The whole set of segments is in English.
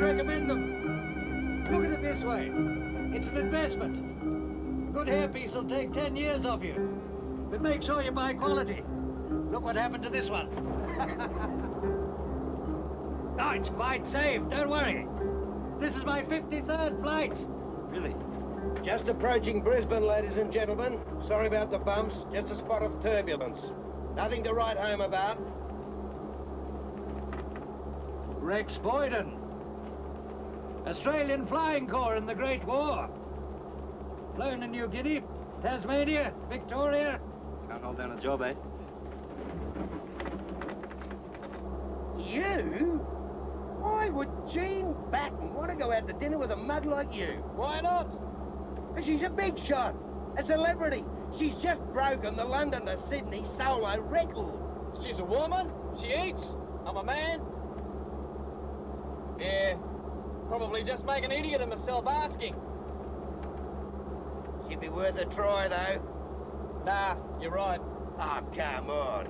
recommend them. Look at it this way. It's an investment. A good hairpiece will take 10 years off you. But make sure you buy quality. Look what happened to this one. Oh, it's quite safe, don't worry. This is my 53rd flight. Really? Just approaching Brisbane, ladies and gentlemen. Sorry about the bumps, just a spot of turbulence. Nothing to write home about. Rex Boyden. Australian Flying Corps in the Great War. Flown in New Guinea, Tasmania, Victoria. Can't hold down a job, eh? You? Why would Jean Batten want to go out to dinner with a mug like you? Why not? She's a big shot, a celebrity. She's just broken the London to Sydney solo record. She's a woman. She eats. I'm a man. Yeah, probably just make an idiot of myself asking. She'd be worth a try, though. Nah, you're right. Oh, come on.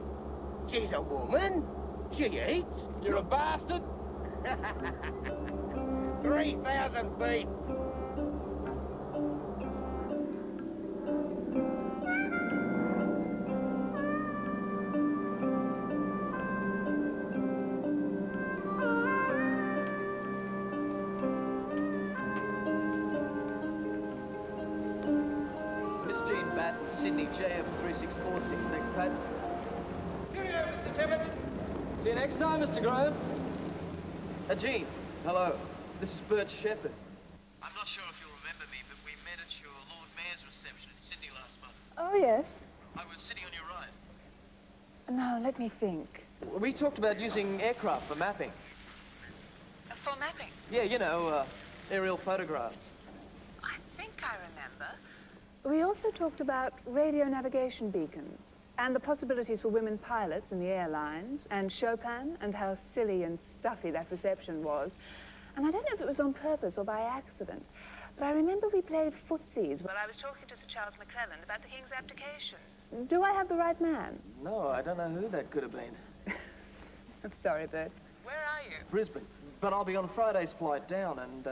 She's a woman. She eats. You're a bastard. 3,000 feet. Miss Jean Batten, Sydney JF 3646. Thanks, Pat. Cheerio, Mr. Tibbet. See you next time, Mr. Graham. Jean, hello. This is Bert Shepherd. I'm not sure if you'll remember me, but we met at your Lord Mayor's reception in Sydney last month. Oh, yes. I was sitting on your right. Now, let me think. We talked about using aircraft for mapping. For mapping? Yeah, you know, aerial photographs. I think I remember. We also talked about radio navigation beacons and the possibilities for women pilots in the airlines, and Chopin and how silly and stuffy that reception was. And I don't know if it was on purpose or by accident, but I remember we played footsies while I was talking to Sir Charles McClelland about the King's abdication. Do I have the right man? No, I don't know who that could have been. I'm sorry, Bert. Where are you? Brisbane. But I'll be on Friday's flight down, and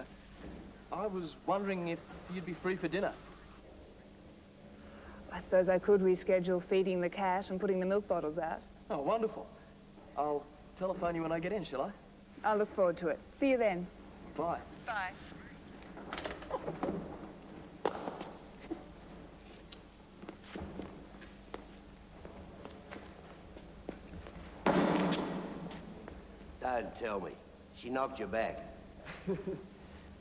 I was wondering if you'd be free for dinner. I suppose I could reschedule feeding the cat and putting the milk bottles out. Oh, wonderful. I'll telephone you when I get in, shall I? I'll look forward to it. See you then. Bye. Bye. Don't tell me. She knocked you back.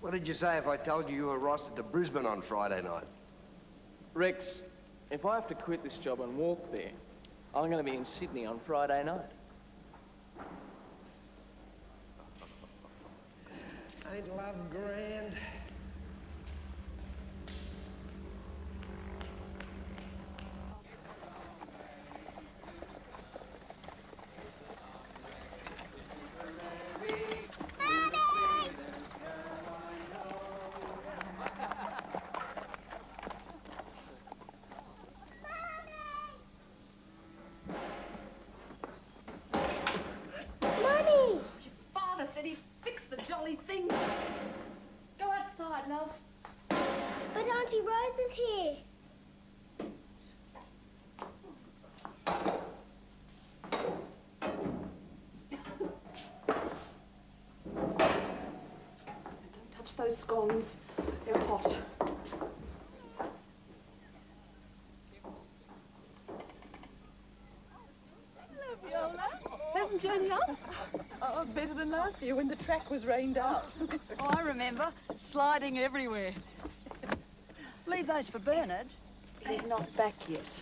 What did you say if I told you were rostered to Brisbane on Friday night? Rex, if I have to quit this job and walk there, I'm going to be in Sydney on Friday night. Ain't love grand? But Auntie Rose is here. Don't touch those scones. They're hot. Hello, Viola. Hasn't journey up? Oh, better than last year when the track was rained out. Oh, I remember. Sliding everywhere. Leave those for Bernard. He's not back yet.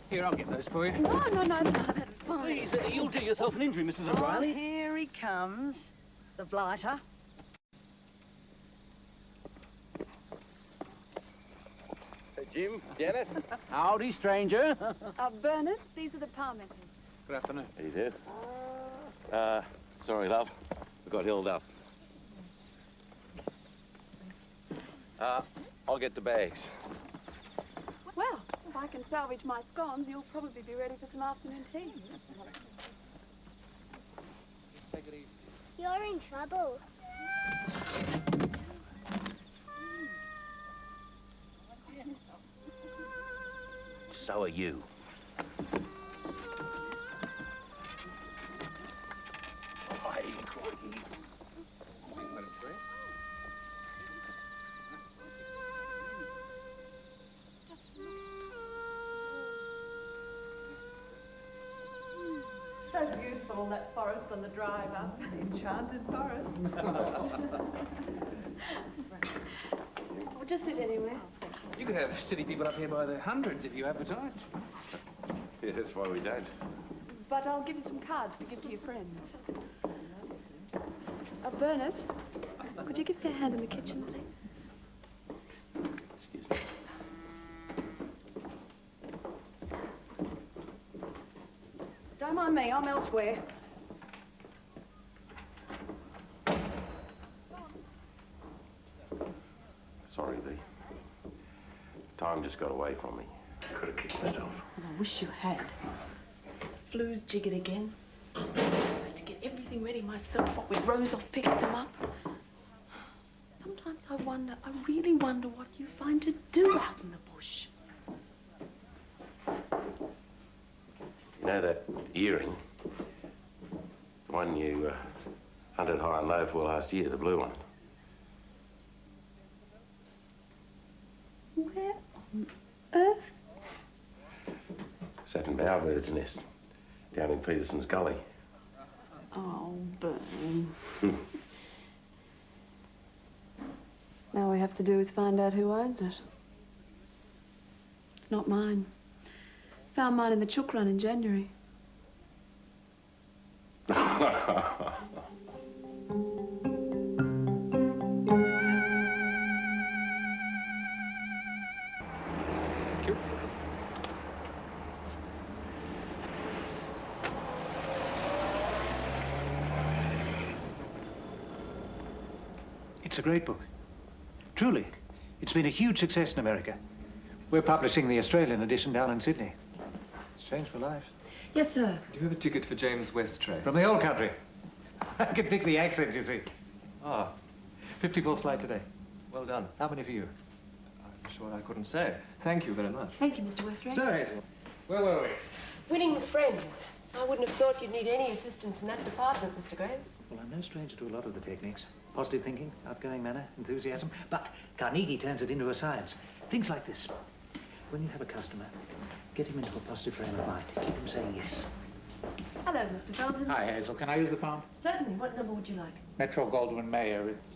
Here, I'll get those for you. No, that's fine. Please, you'll do yourself an injury, Mrs. Oh, O'Reilly. here he comes. The blighter. Jim, Janet. Howdy, stranger. Bernard, these are the Parmenters. Good afternoon. He did. Sorry, love. We got held up. I'll get the bags. Well, if I can salvage my scones, you'll probably be ready for some afternoon tea. Take it easy. You're in trouble. So are you. So beautiful, that forest on the drive up. Enchanted forest. Well, just sit anywhere. You could have city people up here by the hundreds if you advertised. Yeah, that's why we don't. But I'll give you some cards to give to your friends. Bernard, could you give me a hand in the kitchen, please? Excuse me. Don't mind me, I'm elsewhere. Sorry, V. Time just got away from me. I could have kicked myself. I wish you had. Flu's jiggered again. I had to get everything ready myself, what with Rose off picking them up. Sometimes I really wonder what you find to do out in the bush. You know that earring? The one you hunted high and low for last year, the blue one. Where on earth? Sat in Bowerbird's nest down in Peterson's Gully. Oh, Bernie. Now all we have to do is find out who owns it. It's not mine. Found mine in the chook run in January. It's a great book. Truly. It's been a huge success in America. We're publishing the Australian edition down in Sydney. It's changed my life. Yes, sir. Do you have a ticket for James West train? From the old country. I can pick the accent, you see. Ah, 54th flight today. well done. How many for you? I'm sure I couldn't say. Thank you very much. Thank you, Mr. Westray. So, Hazel, where were we? Winning friends. I wouldn't have thought you'd need any assistance in that department, Mr. Graham. Well, I'm no stranger to a lot of the techniques. Positive thinking, outgoing manner, enthusiasm. But Carnegie turns it into a science. Things like this. When you have a customer, get him into a positive frame of mind. Keep him saying yes. Hello, Mr. Fountain. Hi, Hazel. Can I use the phone? Certainly. What number would you like? Metro Goldwyn Mayer. It's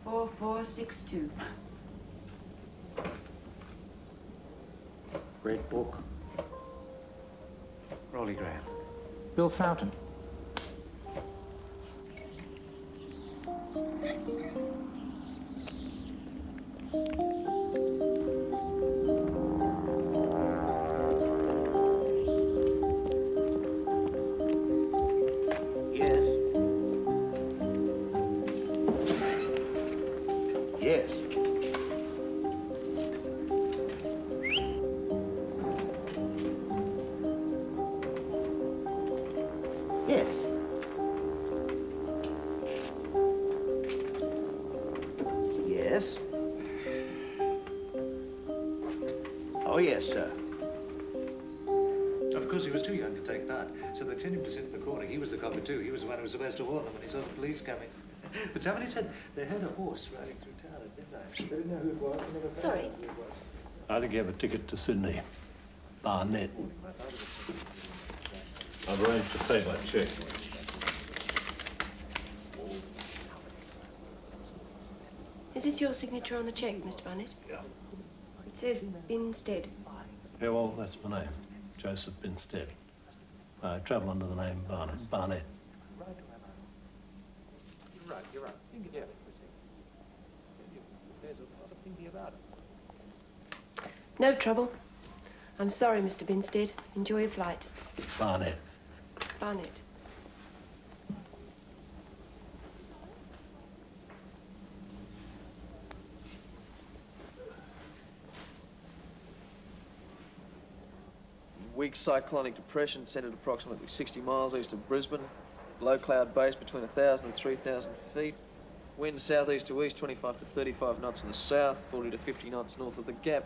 4462. Red book. Rolly Graham. Bill Fountain. Yes. Yes. Yes. Yes. Oh, yes, sir. Of course, he was too young to take part, so they sent him to sit in the corner. He was the cockatoo. He was the one who was supposed to warn them when he saw the police coming. But somebody said they heard a horse riding through town at midnight. They didn't know who it was. They never found Sorry? out who it was. I think you have a ticket to Sydney. Barnett. I've arranged to pay by cheque. Is this your signature on the cheque, Mr. Barnett? Yeah. It says Binstead. Yeah, well, that's my name. Joseph Binstead. I travel under the name Barnett. You're right, you're right. Think again. There's a lot of thinking about it. No trouble. I'm sorry, Mr. Binstead. Enjoy your flight. Barnett. Barnett. Weak cyclonic depression centered approximately 60 miles east of Brisbane. Low cloud base between 1,000 and 3,000 feet. Wind southeast to east, 25 to 35 knots in the south, 40 to 50 knots north of the gap.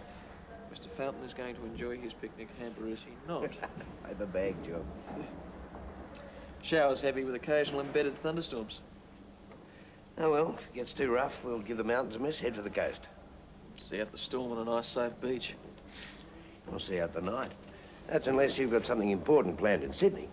Mr. Fountain is going to enjoy his picnic hamper, is he not? Have a bag, Joe. Showers heavy with occasional embedded thunderstorms. Oh, well, if it gets too rough, we'll give the mountains a miss, head for the coast. See out the storm on a nice, safe beach. We'll see out the night. That's unless you've got something important planned in Sydney.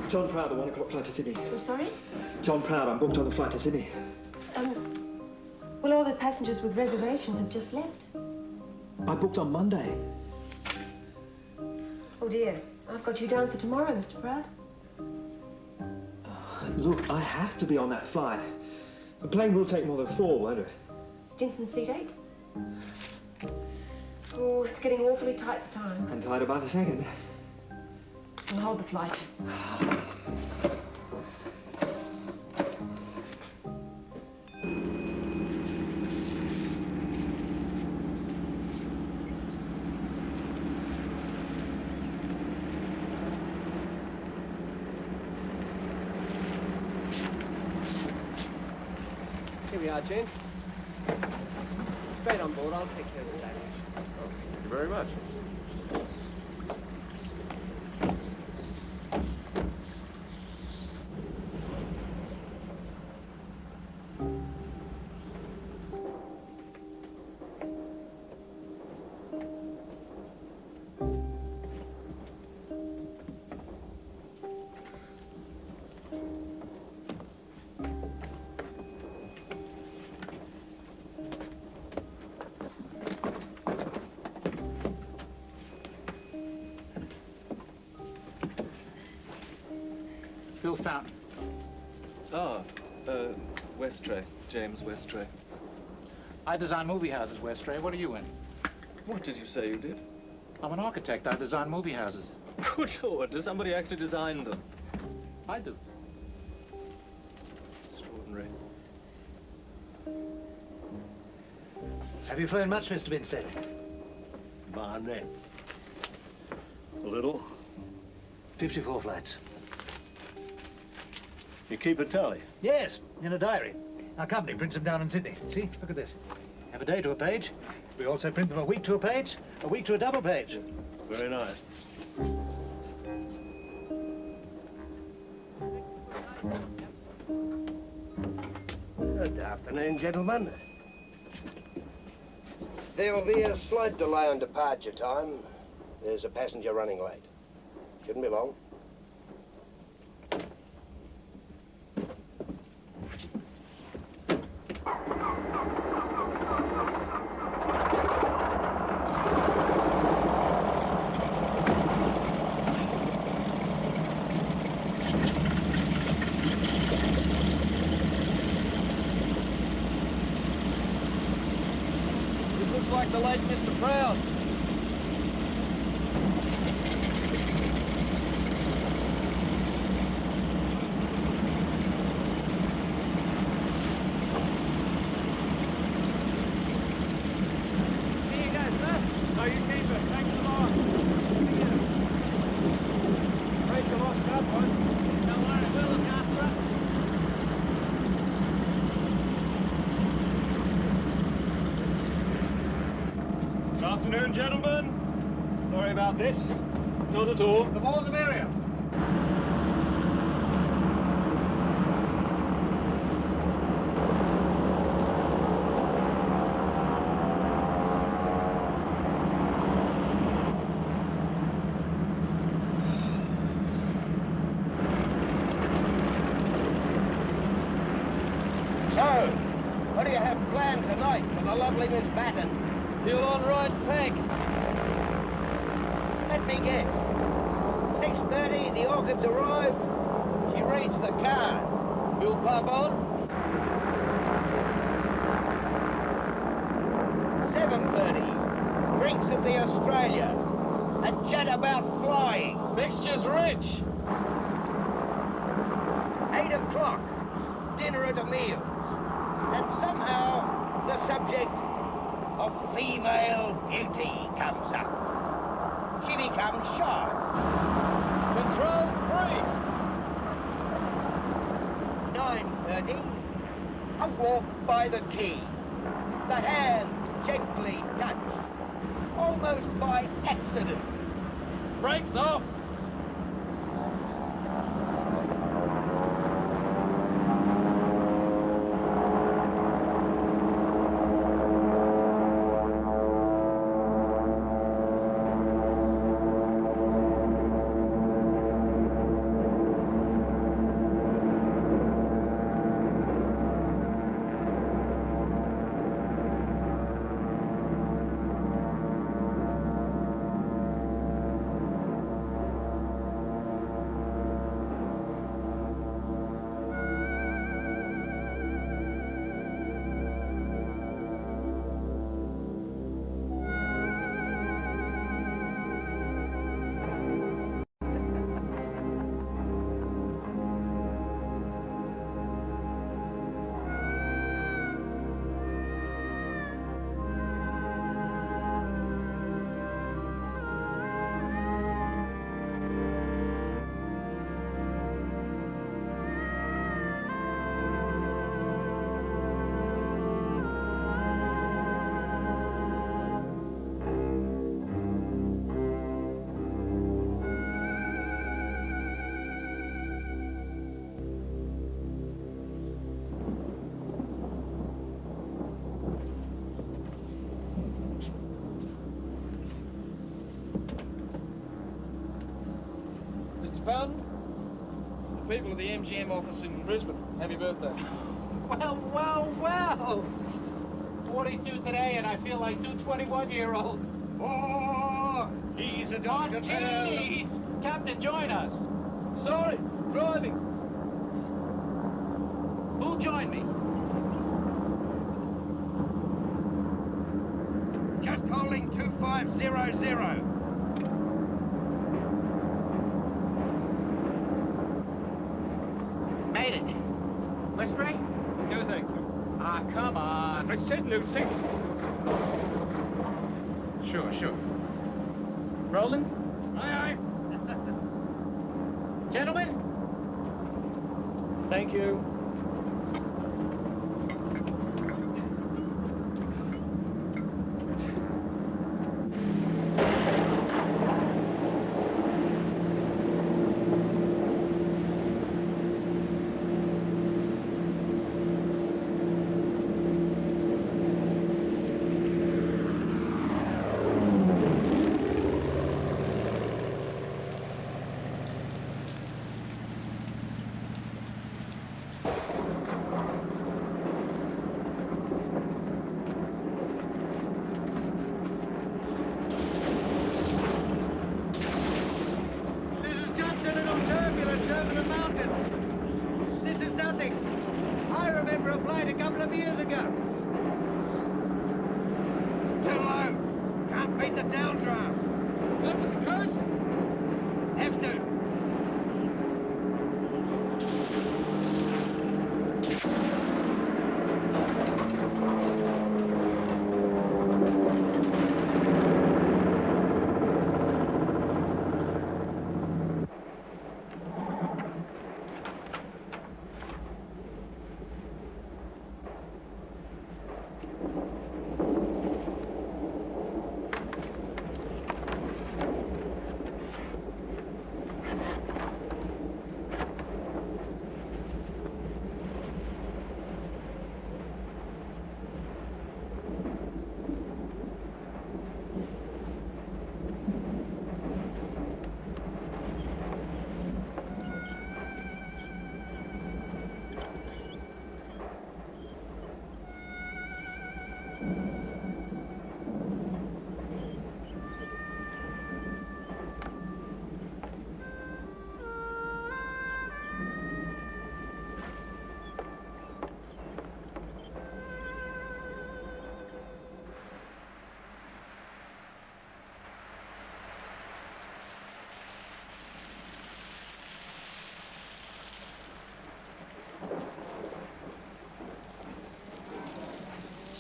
John Proud, the 1 o'clock flight to Sydney. I'm sorry? John Proud, I'm booked on the flight to Sydney. Well, all the passengers with reservations have just left. I booked on Monday. Oh, dear. I've got you down for tomorrow, Mr. Proud. Look, I have to be on that flight. The plane will take more than 4, won't it? Stinson seat 8? Oh, it's getting awfully tight for time. And tighter by the second. We'll hold the flight. Here we are, gents. Straight on board, I'll take care of the damage. Oh, thank you very much. Bill Fountain. Ah, Westray. James Westray. I design movie houses, Westray. What are you in? What did you say you did? I'm an architect. I design movie houses. Good Lord, does somebody actually design them? I do. Extraordinary. Have you flown much, Mr. Binstead? Barnett. A little. 54 flights. You keep a tally? Yes, in a diary. Our company prints them down in Sydney. See, look at this. Have a day to a page. We also print them a week to a page, a week to a double page. Very nice. Good afternoon, gentlemen. There'll be a slight delay on departure time. There's a passenger running late. Shouldn't be long. This looks like the late Mr. Proud. Here you go, sir. So you keep it. Thanks a lot. Break the lost up one. Don't worry, we'll look after it. Good afternoon, gentlemen. Sorry about this. Not at all. The more the merrier. So, what do you have planned tonight for the lovely Miss Batten? Fuel on right tank. Let me guess. 6:30, the orchids arrive. She reads the card. Fuel pump on. 7:30, drinks at the Australia. A chat about flying. Mixture's rich. 8 o'clock, dinner at Emil's. And somehow the subject of female beauty comes up. She becomes shy. Controls free. 9:30, a walk by the quay. The hands gently touch, almost by accident. Brakes off. Fountain, the people of the MGM office in Brisbane, happy birthday. Well, well, well! 42 today, and I feel like two 21-year-olds. Oh, he's a doctor. Martinis! Captain, join us. Sorry, driving. Who'll join me? Just holding 2500. Made it. Whispering? No, thank you. Ah, come on. I said no, thank you. Sure. Rolling? Aye, aye. Gentlemen? Thank you.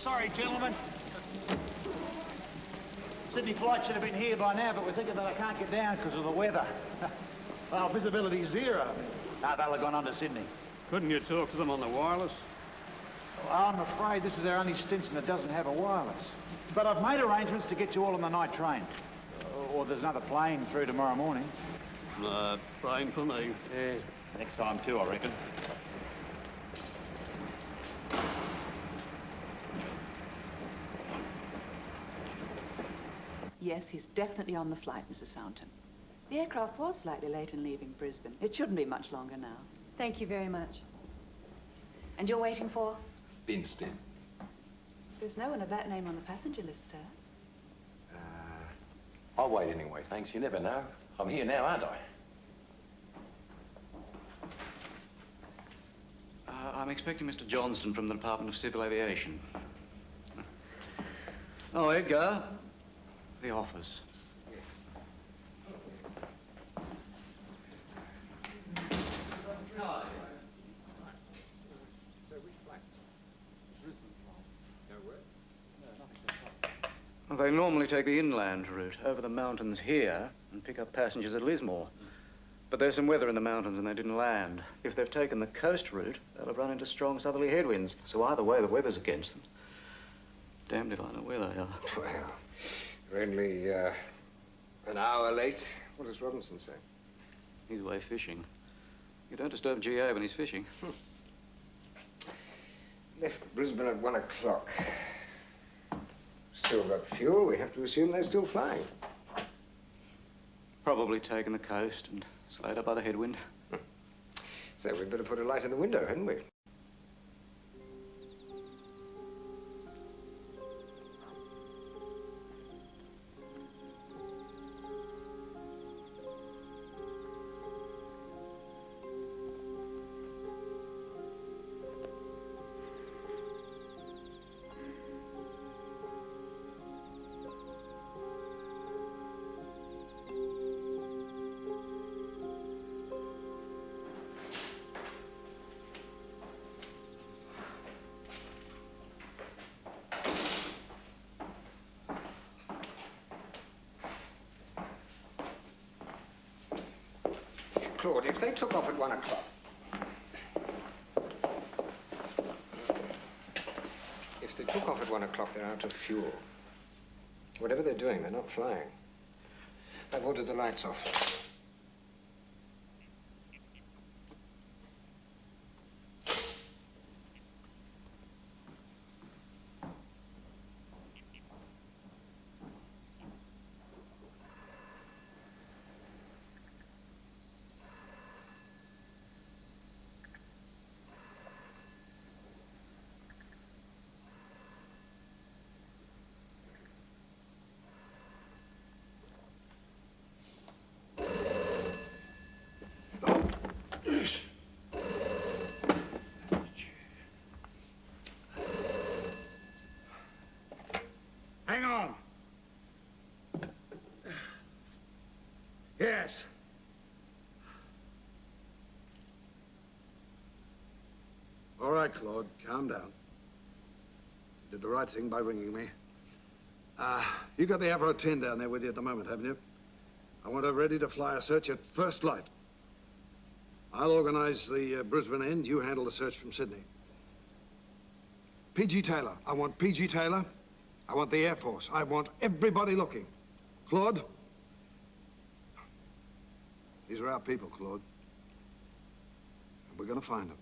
Sorry, gentlemen. Sydney flight should have been here by now, but we're thinking that I can't get down because of the weather. Well, visibility's 0. Ah, they'll have gone on to Sydney. Couldn't you talk to them on the wireless? Well, I'm afraid this is our only Stinson that doesn't have a wireless. But I've made arrangements to get you all on the night train. Or there's another plane through tomorrow morning. Plane for me. Yeah, next time too, I reckon. Yes, he's definitely on the flight, Mrs. Fountain. The aircraft was slightly late in leaving Brisbane. It shouldn't be much longer now. Thank you very much. And you're waiting for? Binstead. There's no one of that name on the passenger list, sir. I'll wait anyway, thanks. You never know. I'm here now, aren't I? I'm expecting Mr. Johnston from the Department of Civil Aviation. Oh, Edgar. The office. Well, they normally take the inland route over the mountains here and pick up passengers at Lismore. But there's some weather in the mountains and they didn't land. If they've taken the coast route, they'll have run into strong southerly headwinds. So either way, the weather's against them. Damned if I know where they are. Well, we're only an hour late. What does Robinson say? He's away fishing. You don't disturb GA when he's fishing. Left Brisbane at 1 o'clock. Still got fuel. We have to assume they're still flying. Probably taken the coast and slowed up by the headwind. So we'd better put a light in the window, hadn't we? Claude, if they took off at 1 o'clock... If they took off at 1 o'clock, they're out of fuel. Whatever they're doing, they're not flying. I've ordered the lights off. Hang on. Yes. All right, Claude, calm down. You did the right thing by ringing me. You got the Avro 10 down there with you at the moment, haven't you? I want her ready to fly a search at first light. I'll organize the Brisbane end. You handle the search from Sydney. P.G. Taylor. I want P.G. Taylor. I want the Air Force. I want everybody looking. Claude? These are our people, Claude. And we're going to find them.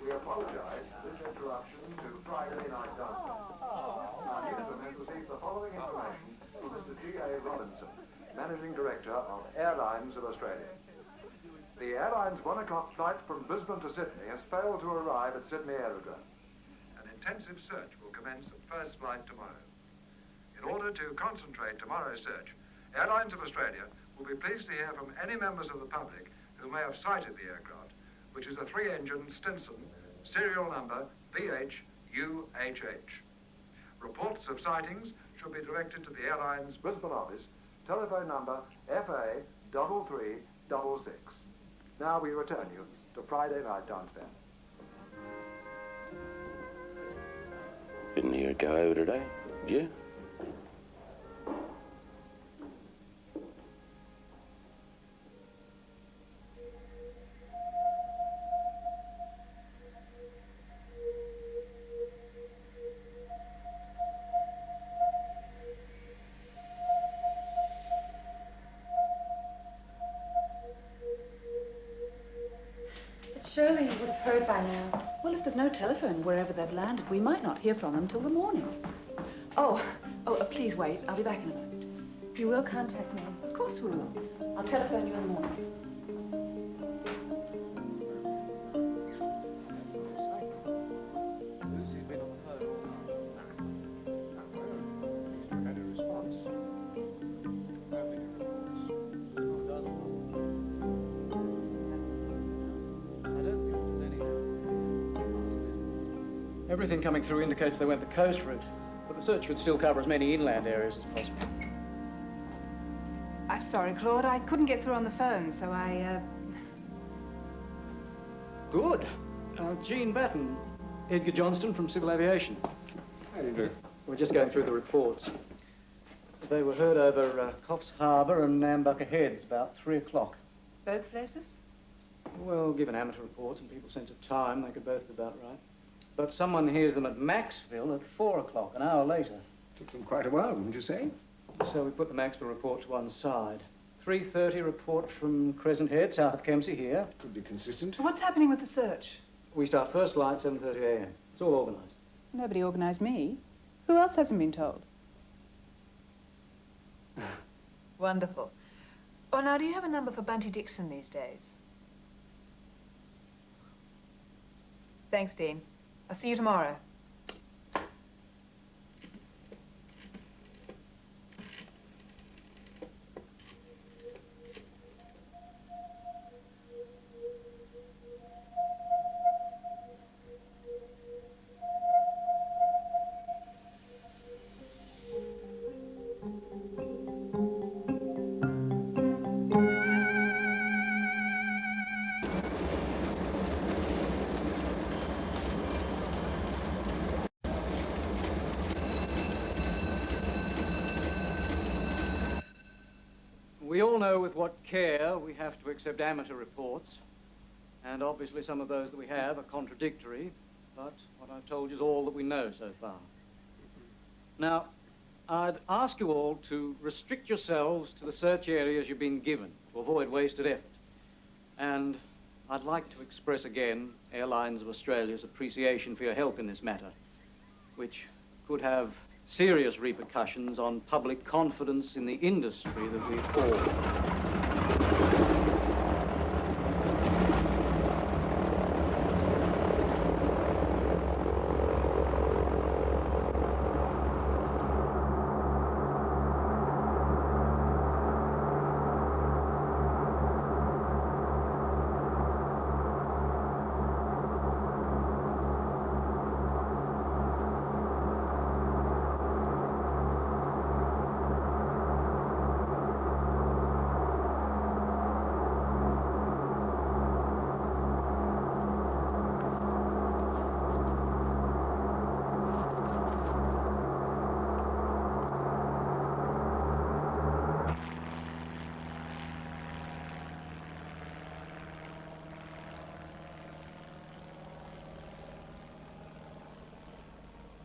We apologize for this interruption to Friday night dancing. Our newsroom has received the following information from Mr. G.A. Robinson, Managing Director of Airlines of Australia. The airline's 1 o'clock flight from Brisbane to Sydney has failed to arrive at Sydney Aerodrome. intensive search will commence at first flight tomorrow. In order to concentrate tomorrow's search, Airlines of Australia will be pleased to hear from any members of the public who may have sighted the aircraft, which is a 3-engine Stinson, serial number VHUHH. Reports of sightings should be directed to the airline's Brisbane office, telephone number FA3366. Now we return you to Friday night downstairs. Didn't hear it go over today, did you? Surely you would have heard by now. Well, if there's no telephone wherever they've landed, we might not hear from them till the morning. Please wait. I'll be back in a moment. You will contact me? Of course we will. I'll telephone you in the morning. Everything coming through indicates they went the coast route, but the search should still cover as many inland areas as possible. I'm sorry, Claude. I couldn't get through on the phone, so I, Good. Jean Batten, Edgar Johnston from Civil Aviation. How do you do? We're just going through the reports. They were heard over Coffs Harbour and Nambucca Heads about 3 o'clock. Both places? Well, given amateur reports and people's sense of time, they could both be about right. But someone hears them at Maxville at 4 o'clock, an hour later. Took them quite a while, wouldn't you say? So we put the Maxville report to one side. 3:30 report from Crescent Head, south of Kempsey here. Could be consistent. What's happening with the search? We start first flight 7:30 a.m. It's all organised. Nobody organised me. Who else hasn't been told? Wonderful. Oh, now, do you have a number for Bunty Dixon these days? Thanks, Dean. I'll see you tomorrow. We all know with what care we have to accept amateur reports, and obviously some of those that we have are contradictory, but what I've told you is all that we know so far. Now, I'd ask you all to restrict yourselves to the search areas you've been given to avoid wasted effort. And I'd like to express again Airlines of Australia's appreciation for your help in this matter, which could have serious repercussions on public confidence in the industry that we all.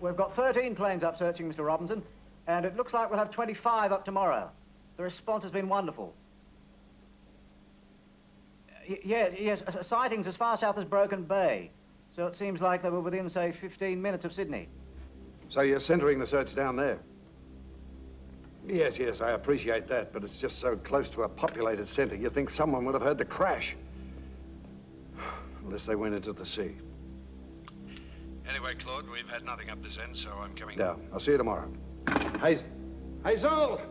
We've got 13 planes up searching, Mr. Robinson, and it looks like we'll have 25 up tomorrow. The response has been wonderful. Yes, sightings as far south as Broken Bay. So it seems like they were within, say, 15 minutes of Sydney. So you're centering the search down there? Yes, I appreciate that, but it's just so close to a populated centre, you'd think someone would have heard the crash. Unless they went into the sea. Anyway, Claude, we've had nothing up this end, so I'm coming down. I'll see you tomorrow. Hazel!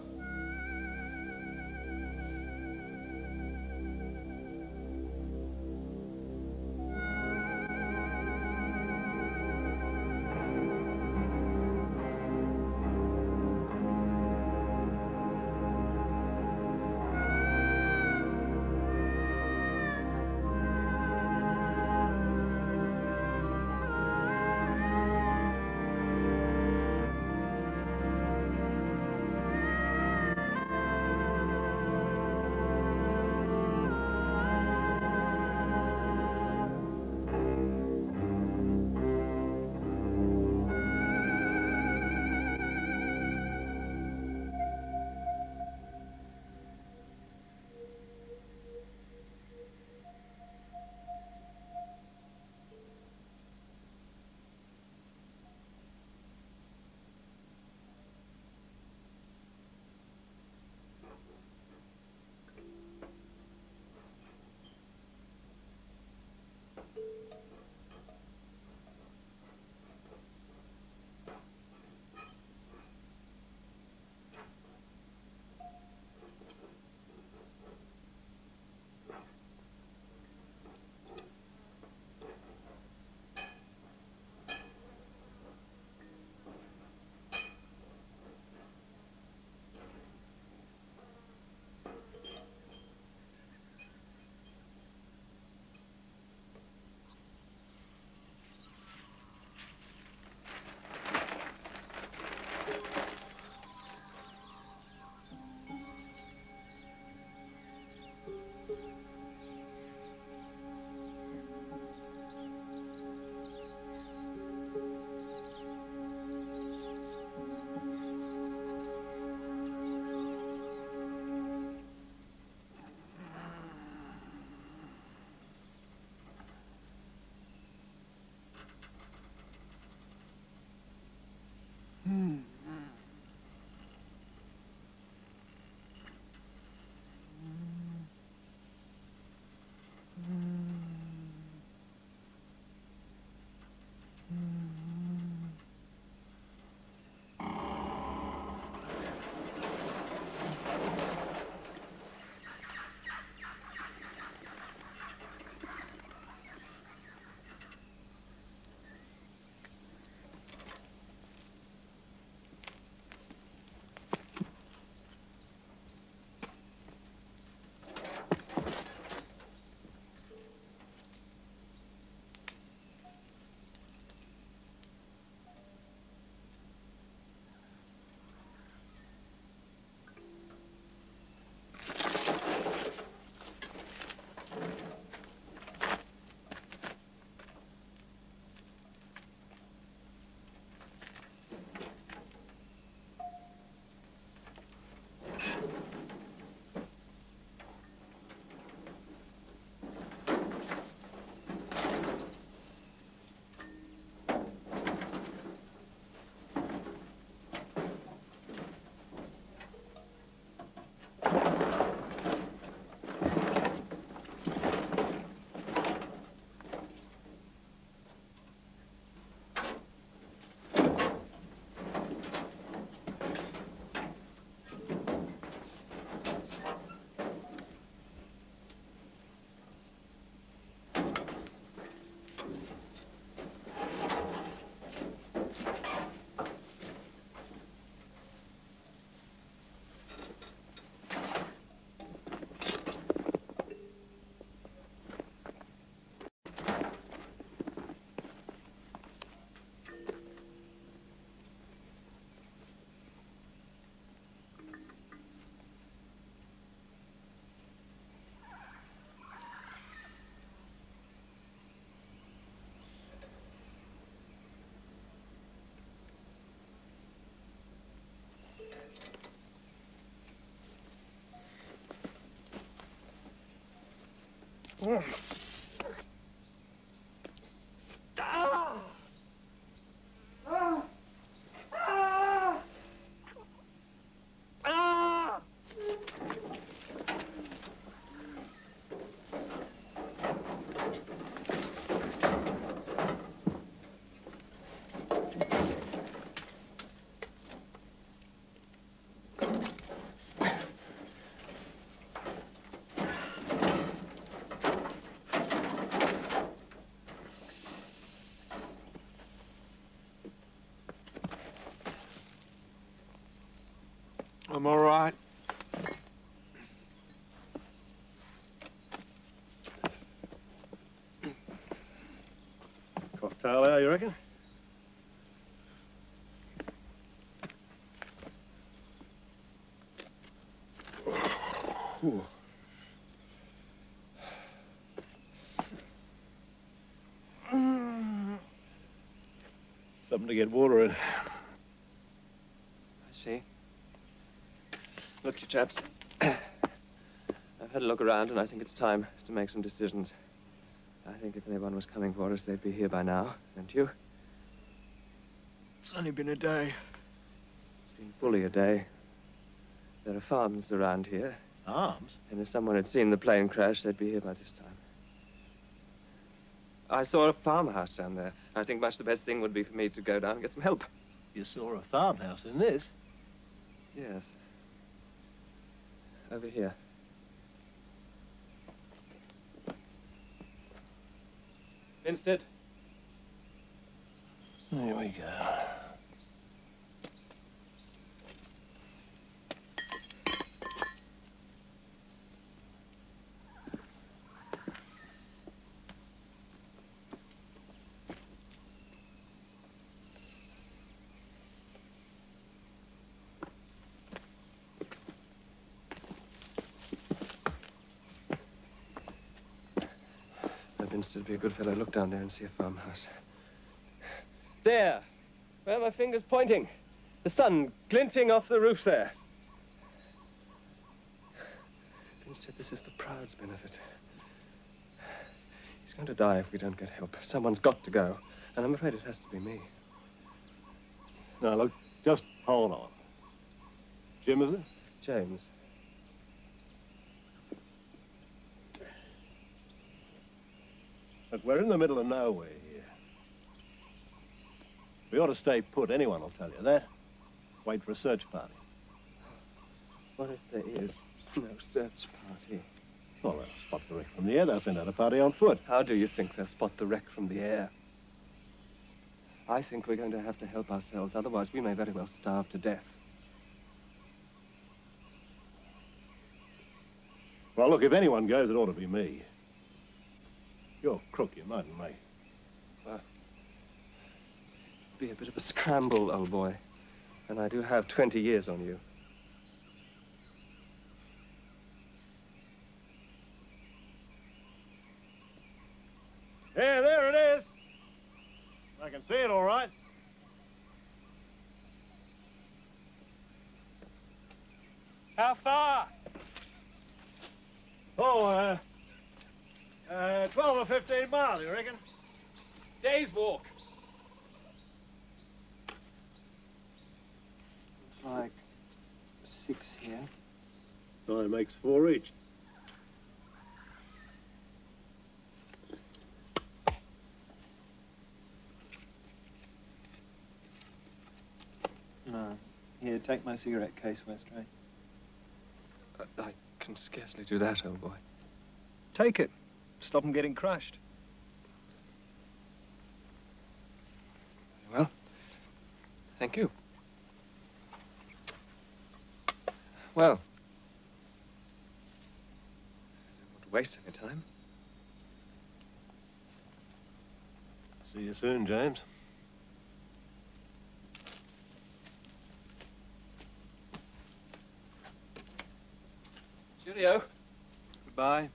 I'm all right. Cocktail hour, you reckon? Ooh. Something to get water in. I see. Look, you chaps. I've had a look around, and I think it's time to make some decisions. I think if anyone was coming for us, they'd be here by now. Don't you? It's only been a day. It's been fully a day. There are farms around here. Farms? And if someone had seen the plane crash, they'd be here by this time. I saw a farmhouse down there. I think much the best thing would be for me to go down and get some help. You saw a farmhouse in this? Yes. Over here. Instead. There we go. Instead, be a good fellow, look down there and see a farmhouse. There! Where are my fingers pointing? The sun glinting off the roof there. Instead, this is the Proud's benefit. He's going to die if we don't get help. Someone's got to go, and I'm afraid it has to be me. Now, look, just hold on. Jim, is it? James. Look, we're in the middle of nowhere here. We ought to stay put. Anyone will tell you that. Wait for a search party. What if there is no search party? Well, they'll spot the wreck from the air. They'll send out a party on foot. How do you think they'll spot the wreck from the air? I think we're going to have to help ourselves. Otherwise, we may very well starve to death. Well, look, if anyone goes, it ought to be me. You're a crook, you mightn't, mate. Well, it'll be a bit of a scramble, old boy. And I do have 20 years on you. Yeah, there it is. I can see it all right. How far? Oh, 12 or 15 miles, you reckon? Day's walk. Looks like 6 here. 9 makes 4 each. No. Here, take my cigarette case, Westray. I can scarcely do that, old boy. Take it. Stop them getting crushed. Well, thank you. Well, I don't want to waste any time. See you soon, James. Cheerio. Goodbye.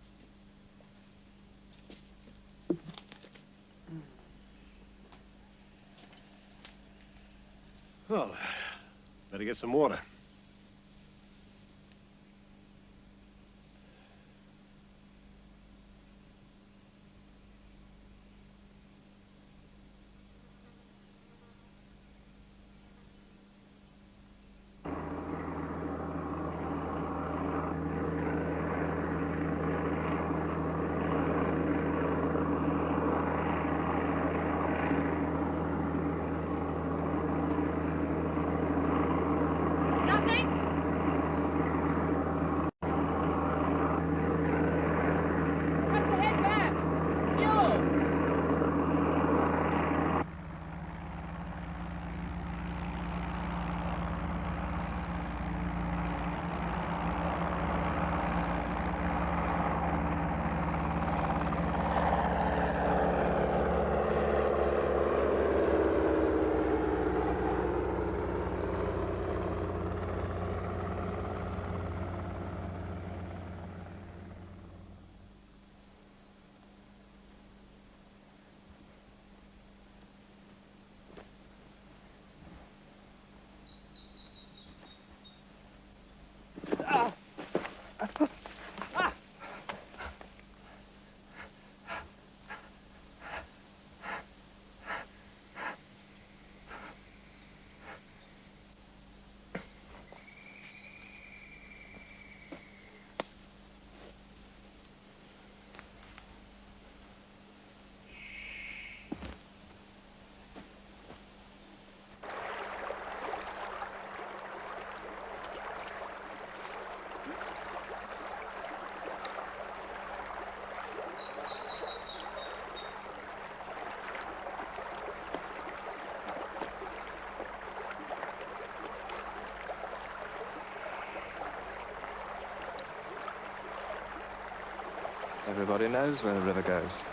Well, better get some water. Everybody knows where the river goes.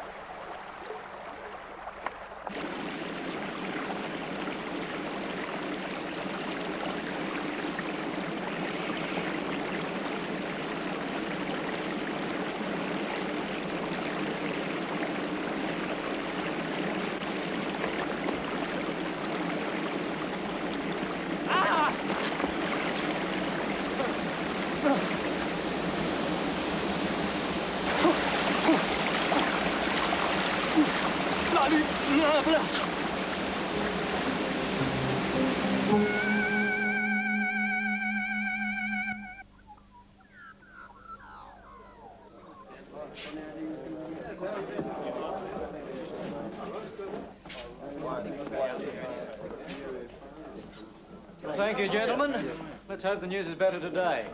Well, thank you, gentlemen. Let's hope the news is better today.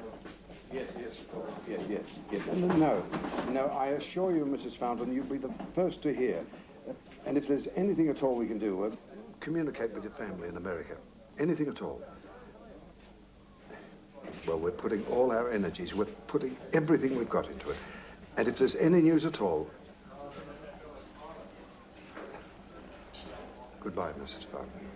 Yes, yes. No, I assure you, Mrs. Fountain, you'll be the first to hear. And if there's anything at all we can do, communicate with your family in America. Anything at all. Well, we're putting all our energies, we're putting everything we've got into it. And if there's any news at all... Goodbye, Mrs. Fountain.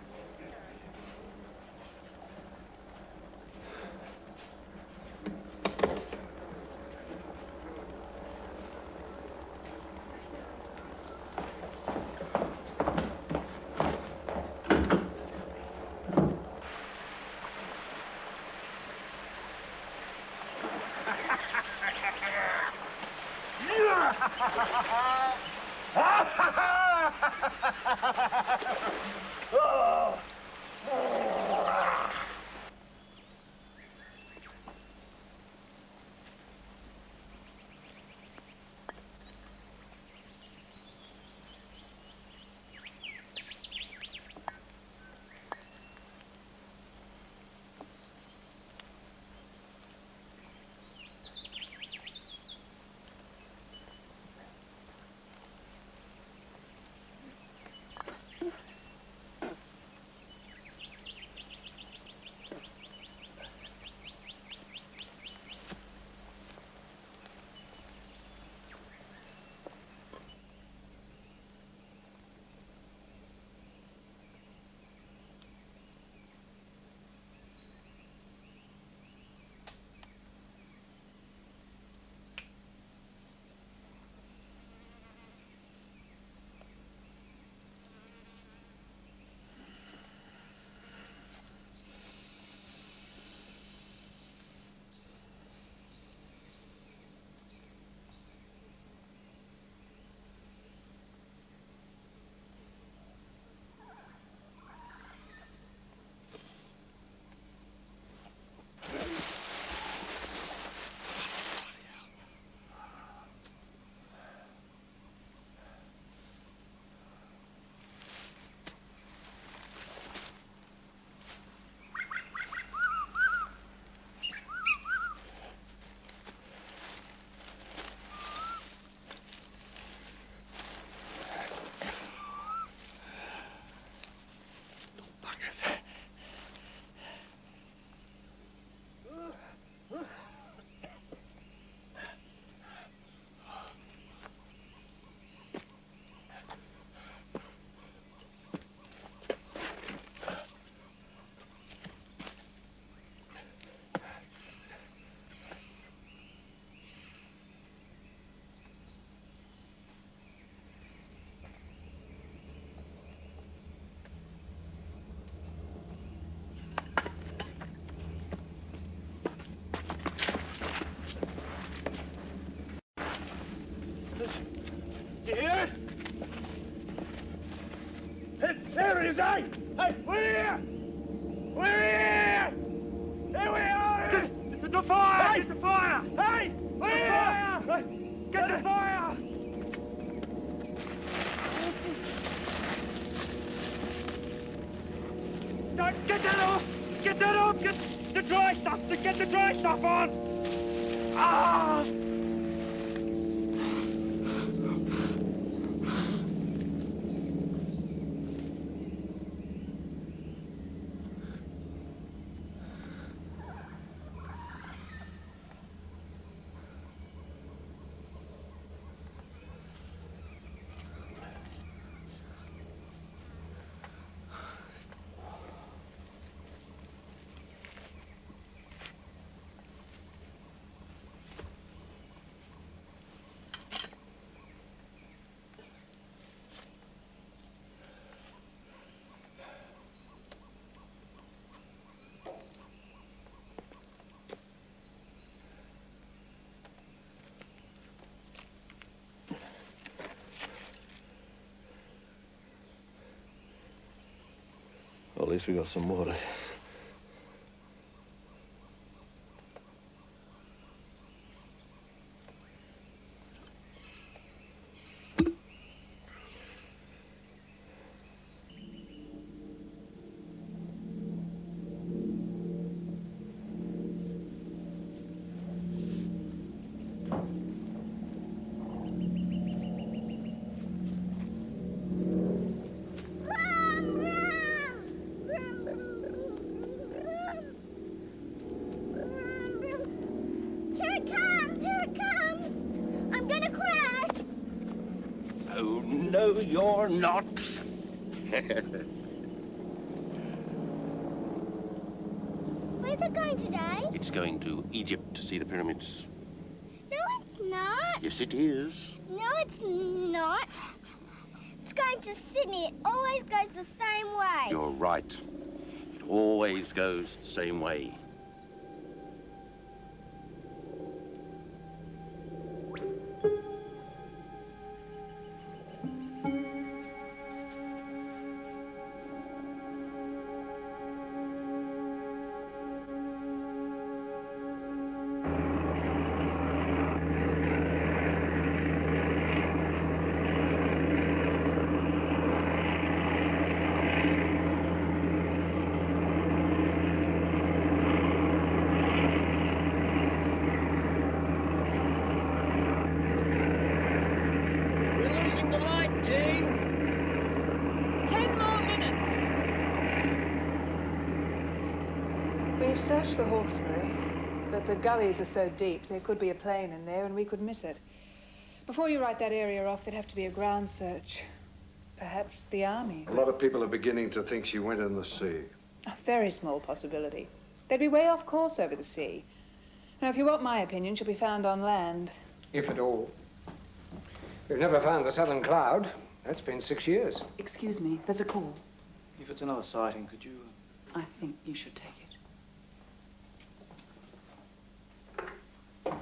Do you hear it? There it is, eh? Hey, we're here! We're here! Here we are! Get the fire! Hey! Get the fire! Hey! We're here! Get the fire! Don't get that off! Get that off! Get the dry stuff! Get the dry stuff on! Ah! Well, at least we got some water. No, you're not. Where's it going today? It's going to Egypt to see the pyramids. No, it's not. Yes, it is. No, it's not. It's going to Sydney. It always goes the same way. You're right. It always goes the same way. The light, Jean. 10 more minutes. We've searched the Hawkesbury, but the gullies are so deep there could be a plane in there and we could miss it. Before you write that area off, there'd have to be a ground search. Perhaps the army. A lot of people are beginning to think she went in the sea. A very small possibility. They'd be way off course over the sea. Now, if you want my opinion, she'll be found on land. If at all. We've never found the Southern Cloud. That's been 6 years. Excuse me, there's a call. If it's another sighting, could you... I think you should take it.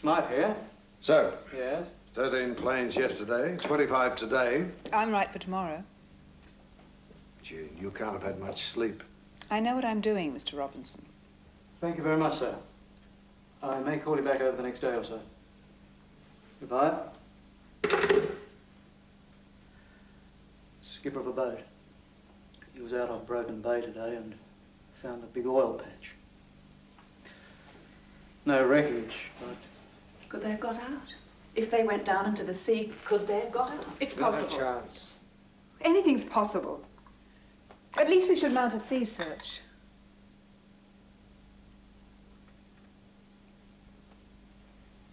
Smythe here. So, Yes? 13 planes yesterday, 25 today. I'm right for tomorrow. June, you can't have had much sleep. I know what I'm doing, Mr. Robinson. Thank you very much, sir. I may call you back over the next day or so. Goodbye. Skipper of a boat. He was out on Broken Bay today and found a big oil patch. No wreckage, but... Could they have got out? If they went down into the sea, could they have got out? It's Not possible. a chance. Anything's possible. At least we should mount a sea search.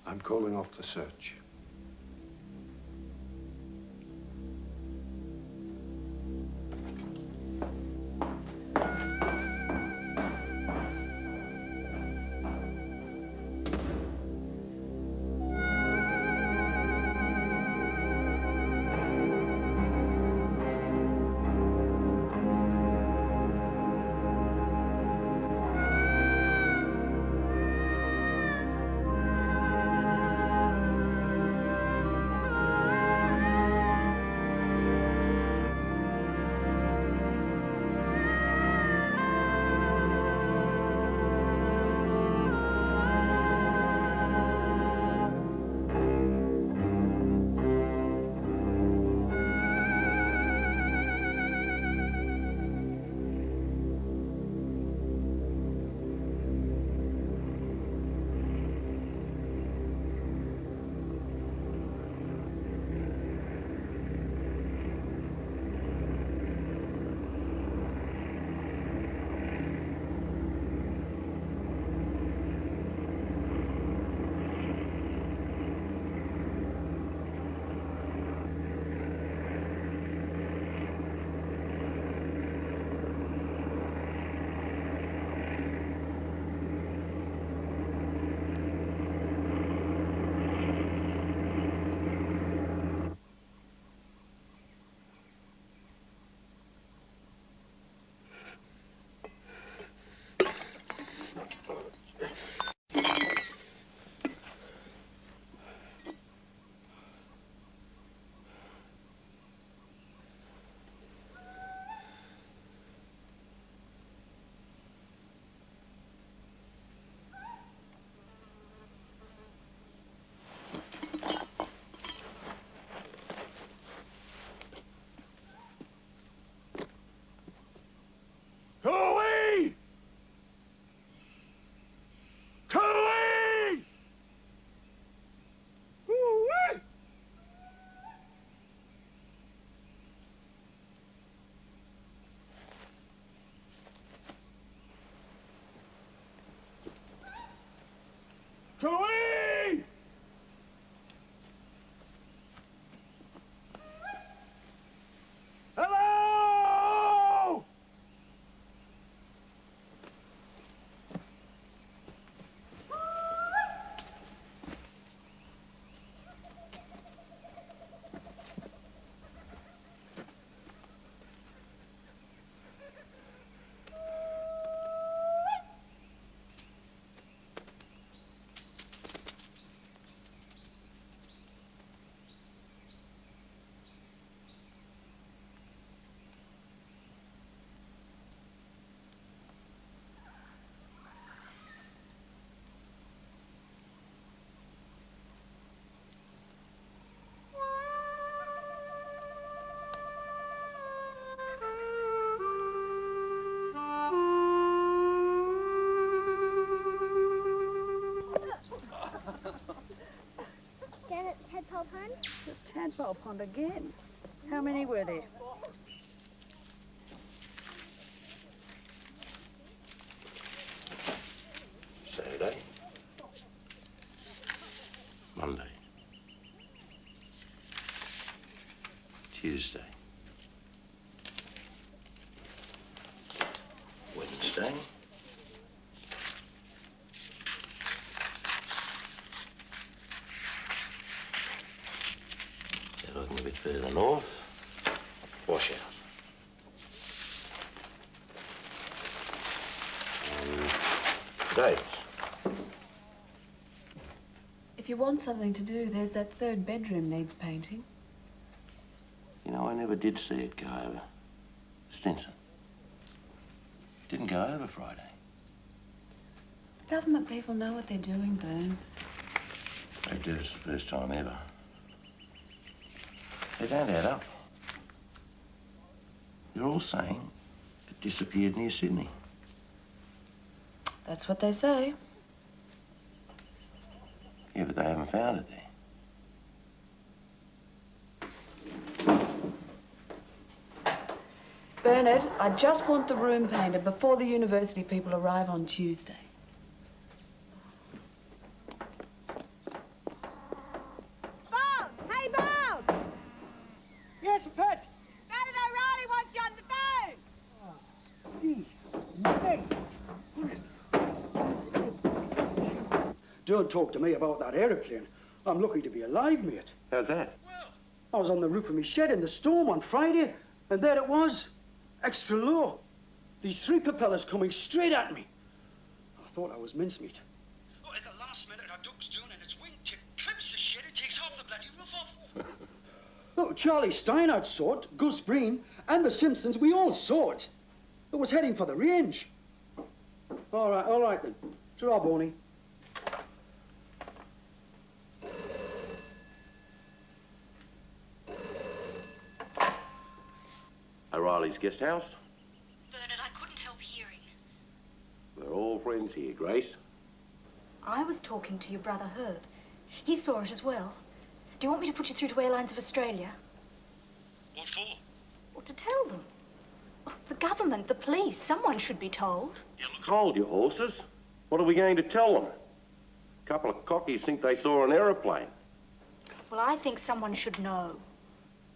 I'm calling off the search. Cooey! Hello! Down at Tadpole Pond? The tadpole pond again. How many were there? Saturday. Monday. Tuesday. Wednesday. They're looking a bit further north. Washout. Days. If you want something to do, there's that third bedroom needs painting. You know, I never did see it go over. The Stinson. Didn't go over Friday. The government people know what they're doing, Bern. They do. It's the first time ever. They don't add up. You're all saying it disappeared near Sydney. That's what they say. Yeah, but they haven't found it there. Bernard, I just want the room painted before the university people arrive on Tuesday. Bob! Hey, Bob! Yes, Pet? Bernard O'Reilly wants you on the phone! Don't talk to me about that aeroplane. I'm lucky to be alive, mate. How's that? I was on the roof of my shed in the storm on Friday, and there it was, extra low. These three propellers coming straight at me. I thought I was mincemeat. Oh, at the last minute, our duck's down and its wingtip clips the shed and takes half the bloody roof off. Oh, Charlie Steinhardt saw it, Gus Breen, and the Simpsons, we all saw it. It was heading for the range. All right then. Ta-ra, Boney. O'Reilly's guest house. Bernard, I couldn't help hearing. We're all friends here, Grace. I was talking to your brother Herb. He saw it as well. Do you want me to put you through to Airlines of Australia? What for? Well, to tell them. Oh, the government, the police, someone should be told. Hold your horses. What are we going to tell them? A couple of cockies think they saw an aeroplane. Well, I think someone should know.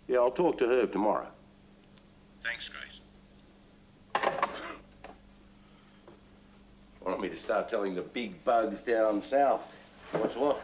Yeah, I'll talk to Herb tomorrow. Thanks, Grace. Want me to start telling the big bugs down south what's what?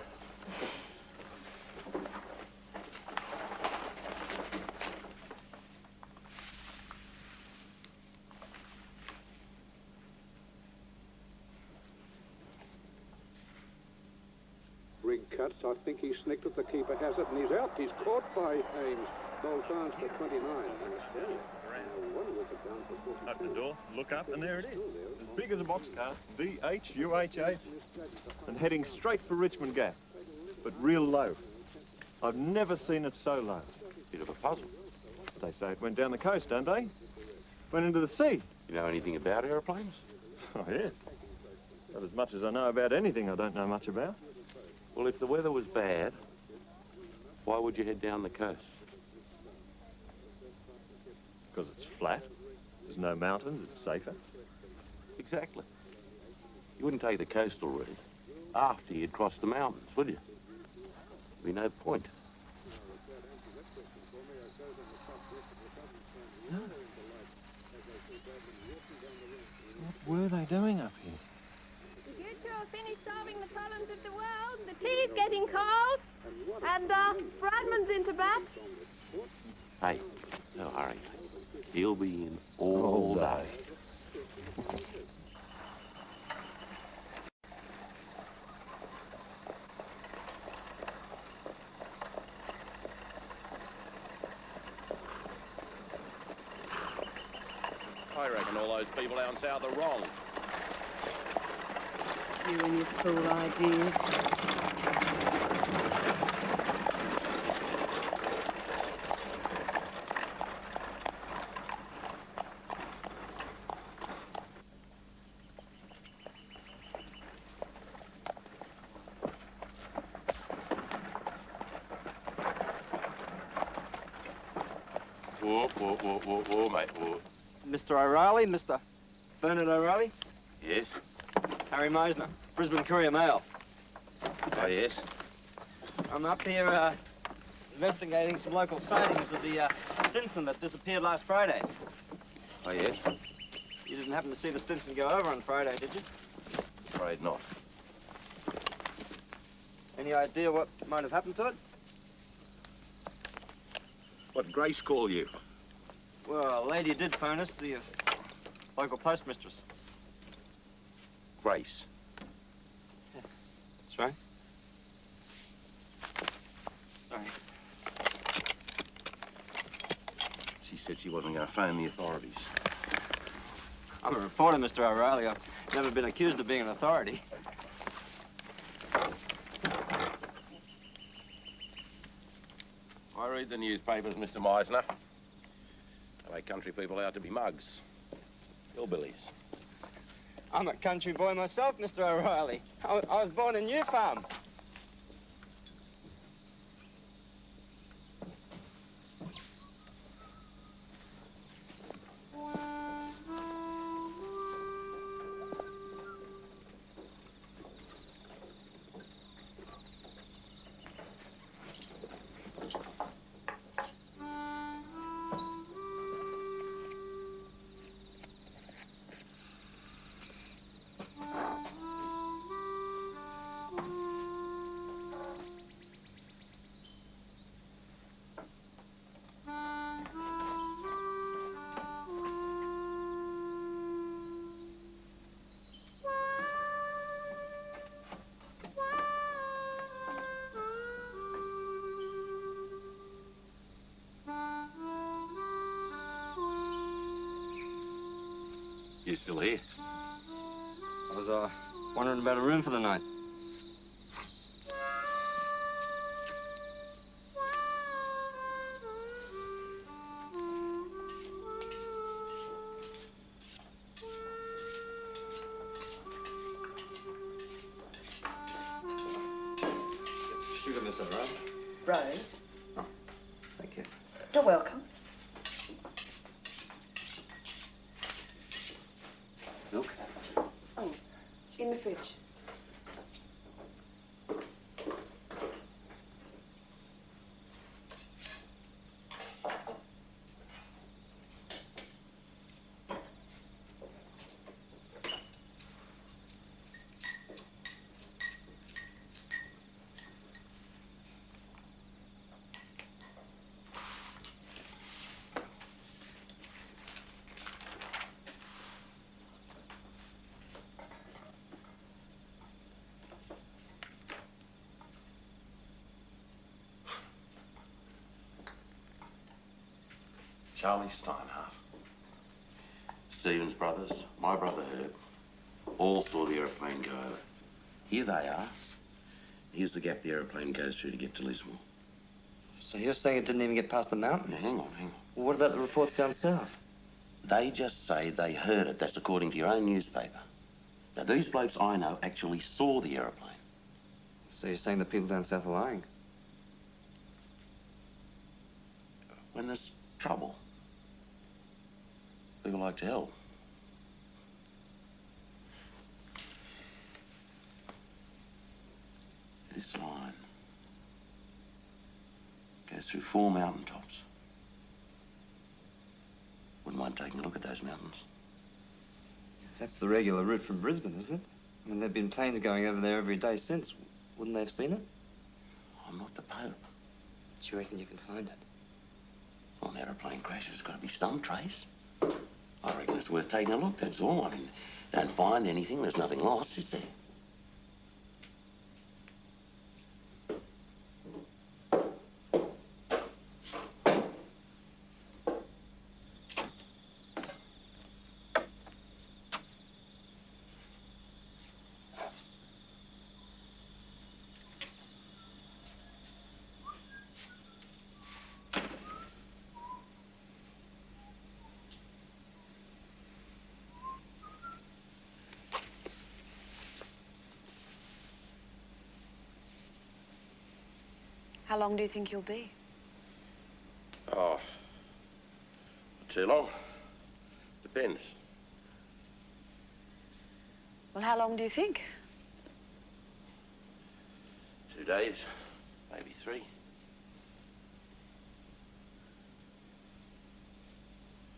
Rig cuts. I think he snicked it. The keeper has it, and he's out. He's caught by Ames. Goal chance for 29. Open the door, look up, and there it is. As big as a boxcar, VHUHA, and heading straight for Richmond Gap, but real low. I've never seen it so low. Bit of a puzzle. They say it went down the coast, don't they? Went into the sea. You know anything about aeroplanes? Oh, yes. But as much as I know about anything I don't know much about. Well, if the weather was bad, why would you head down the coast? Because it's flat. There's no mountains, it's safer. Exactly. You wouldn't take the coastal route. after you'd crossed the mountains, would you? There'd be no point. No. What were they doing up here? You two have finished solving the problems of the world. The tea's getting cold. And Bradman's into bat. Hey, no hurry. He'll be in all day. I reckon all those people down south are wrong. You and your fool ideas. Whoa, mate, whoa. Mr. O'Reilly, Mr. Bernard O'Reilly? Yes? Harry Meisner, Brisbane Courier Mail. Oh, yes? I'm up here, investigating some local sightings of the, Stinson that disappeared last Friday. Oh, yes? You didn't happen to see the Stinson go over on Friday, did you? Afraid not. Any idea what might have happened to it? What'd Grace call you? Well, a lady did phone us, the local postmistress. Grace. Yeah, that's right. Sorry. She said she wasn't going to phone the authorities. I'm a reporter, Mr. O'Reilly. I've never been accused of being an authority. I read the newspapers, Mr. Meisner. They make country people out to be mugs. Hillbillies. I'm a country boy myself, Mr. O'Reilly. I was born in New Farm. You still here? I was, wondering about a room for the night. Sugar, Miss O'Reilly. Rose. Oh, thank you. You're welcome. Milk? Oh, in the fridge. Charlie Steinhardt. Stevens brothers, my brother Herb, all saw the aeroplane go over. Here they are. Here's the gap the aeroplane goes through to get to Lismore. So you're saying it didn't even get past the mountains? Now, hang on. Well, what about the reports down south? They just say they heard it. That's according to your own newspaper. Now, these blokes I know actually saw the aeroplane. So you're saying the people down south are lying? When there's trouble, people like to help. this line. Goes through 4 mountaintops. Wouldn't mind taking a look at those mountains. That's the regular route from Brisbane, isn't it? I mean, there've been planes going over there every day since. Wouldn't they have seen it? I'm not the Pope. Do you reckon you can find it? Well, an aeroplane crash, there's got to be some trace. I reckon it's worth taking a look, that's all. I mean, don't find anything, there's nothing lost, is there? How long do you think you'll be? Oh, not too long. Depends. Well, how long do you think? 2 days, maybe 3.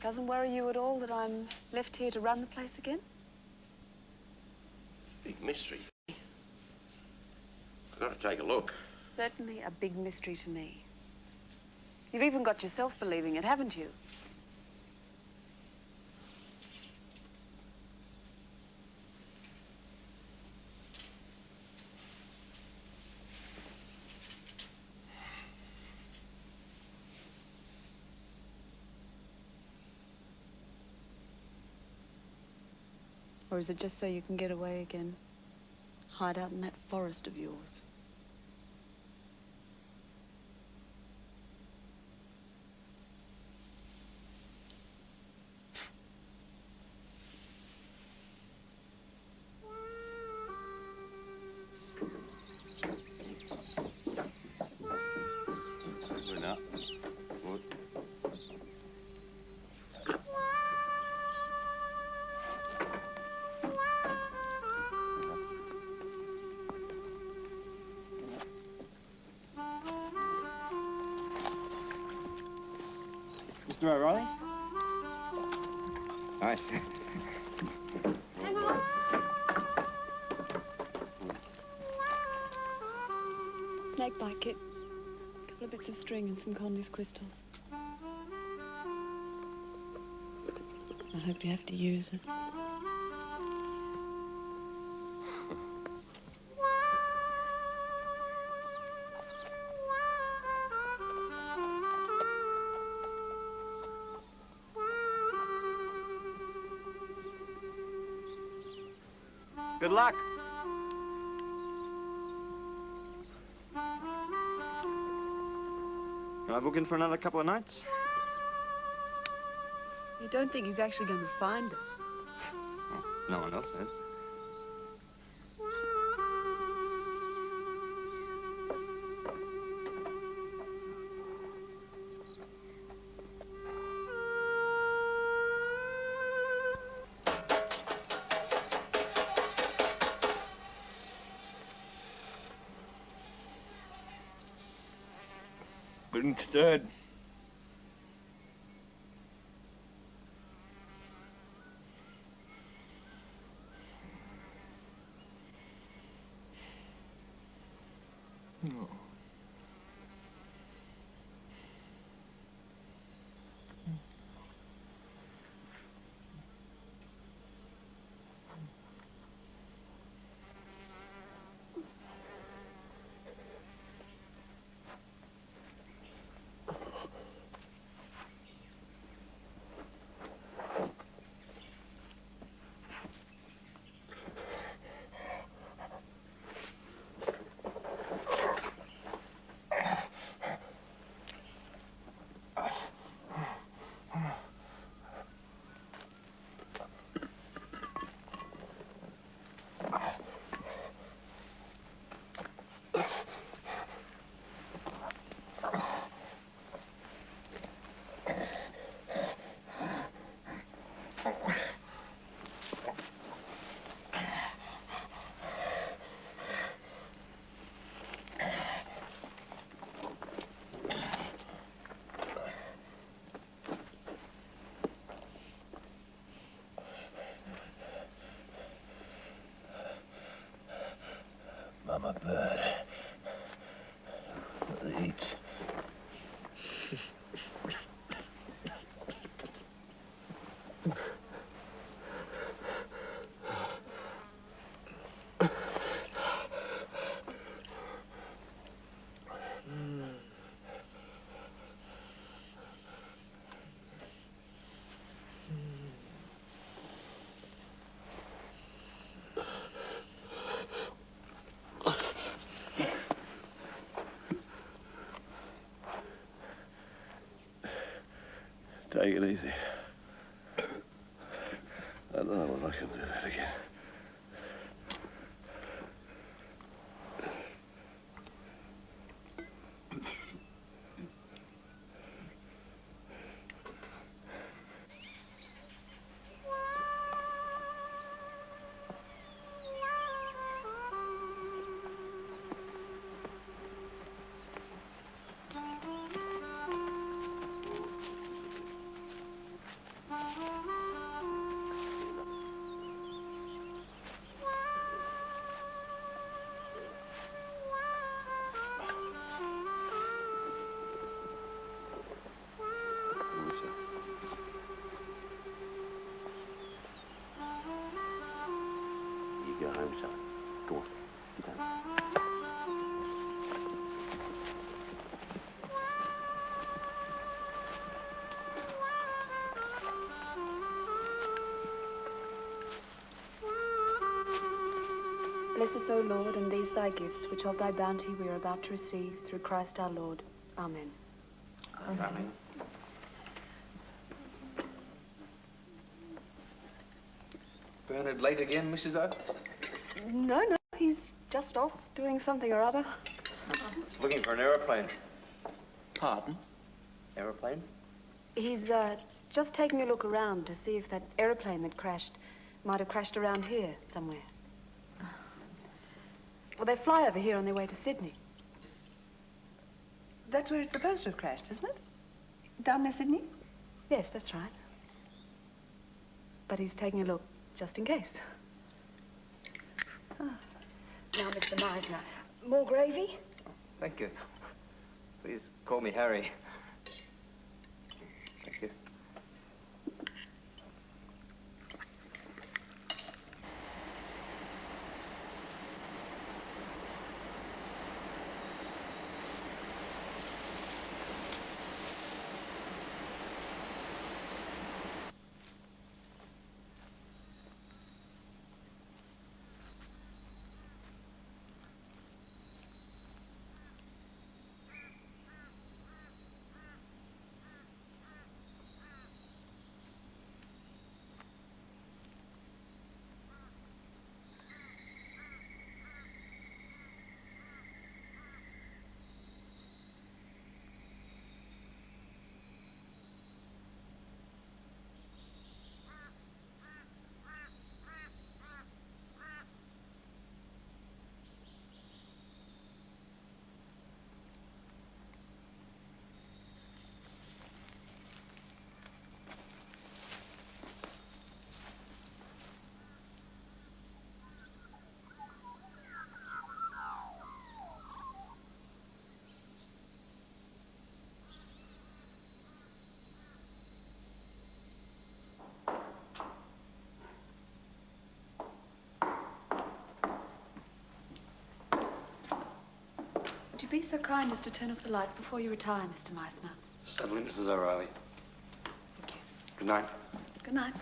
Doesn't worry you at all that I'm left here to run the place again? Big mystery. I've got to take a look. Certainly a big mystery to me. You've even got yourself believing it, haven't you? Or is it just so you can get away again? Hide out in that forest of yours? Mr. O'Reilly? Nice. Snake bite kit. A couple of bits of string and some Condy's crystals. I hope you have to use it. Good luck. Can I book in for another couple of nights? You don't think he's actually going to find it? Oh, no one else has. Been stirred. No. I'm a bird. That eats. Take it easy. I don't know if I can do that again. You go home, son. Go on. Get home. Bless us, O Lord, and these thy gifts, which of thy bounty we are about to receive, through Christ our Lord. Amen. Amen. Bernard late again, Mrs. O? No, he's just off doing something or other. He's looking for an aeroplane. Pardon? Aeroplane? He's just taking a look around to see if that aeroplane that crashed might have crashed around here somewhere. Well, they fly over here on their way to Sydney. That's where it's supposed to have crashed, isn't it? Down near Sydney? Yes, that's right. But he's taking a look just in case. Oh. Now, Mr. Meisner, more gravy? Thank you. Please call me Harry. Thank you. Would you be so kind as to turn off the lights before you retire, Mr. Meisner? Certainly, Mrs. O'Reilly. Thank you. Good night. Good night.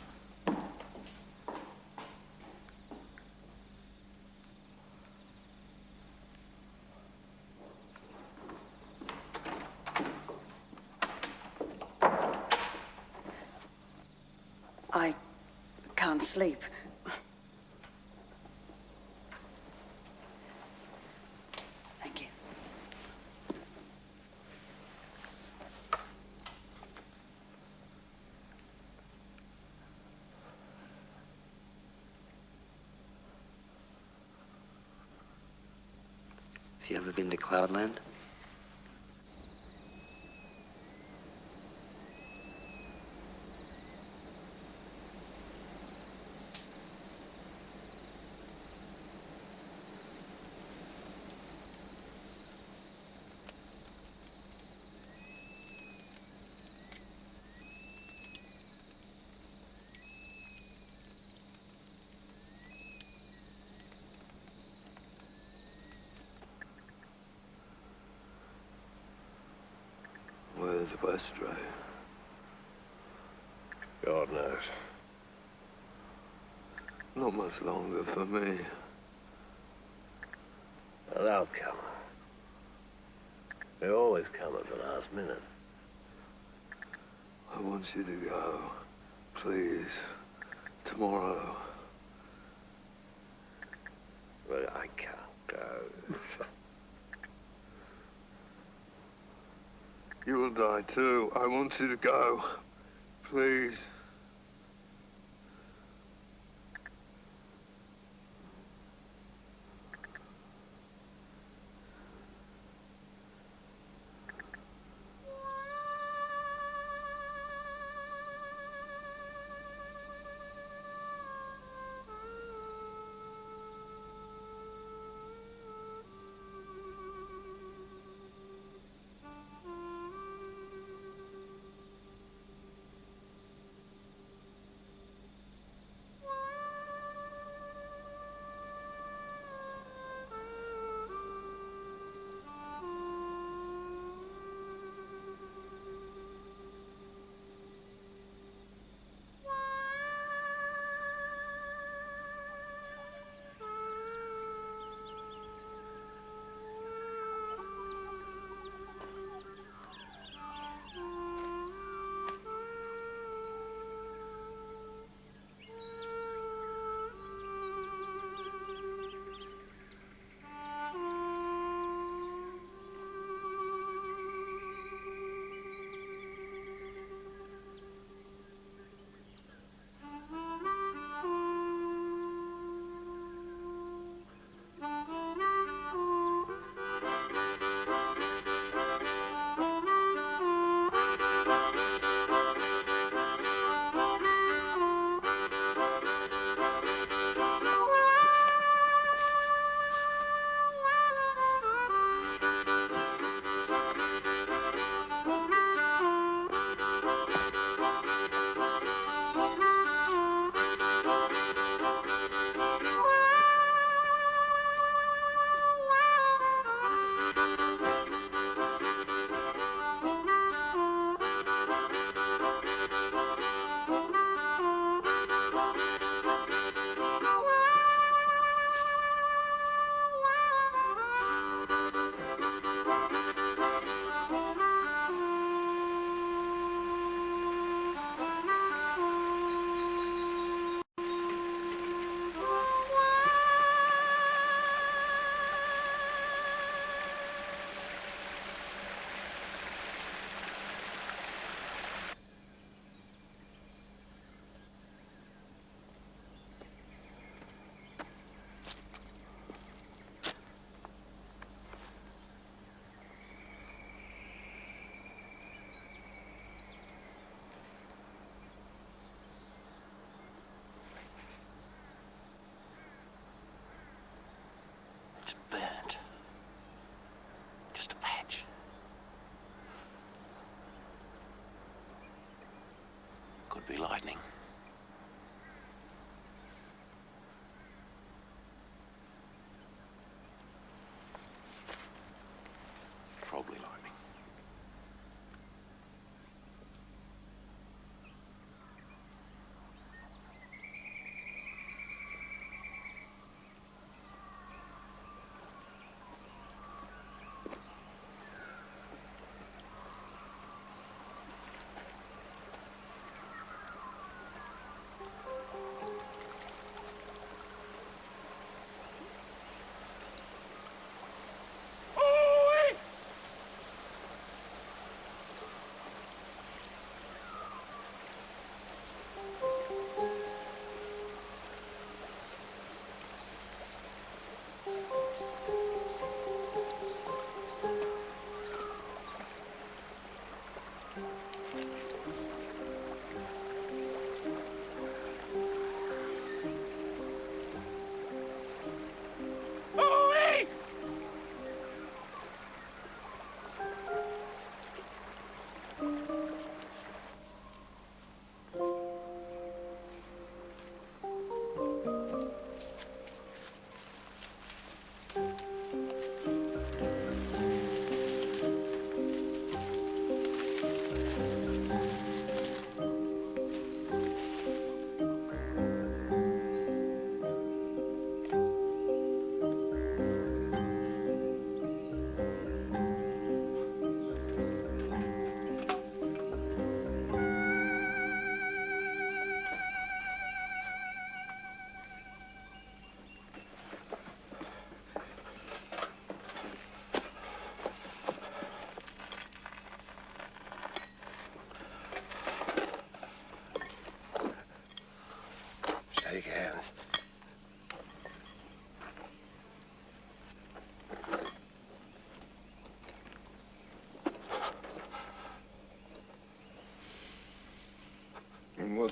I can't sleep. Thank you. Have you ever been to Cloudland? the West, Ray? God knows. Not much longer for me. Well, they'll come. They always come at the last minute. I want you to go. Please. Tomorrow. But I can't go. You will die too. I want you to go. Please.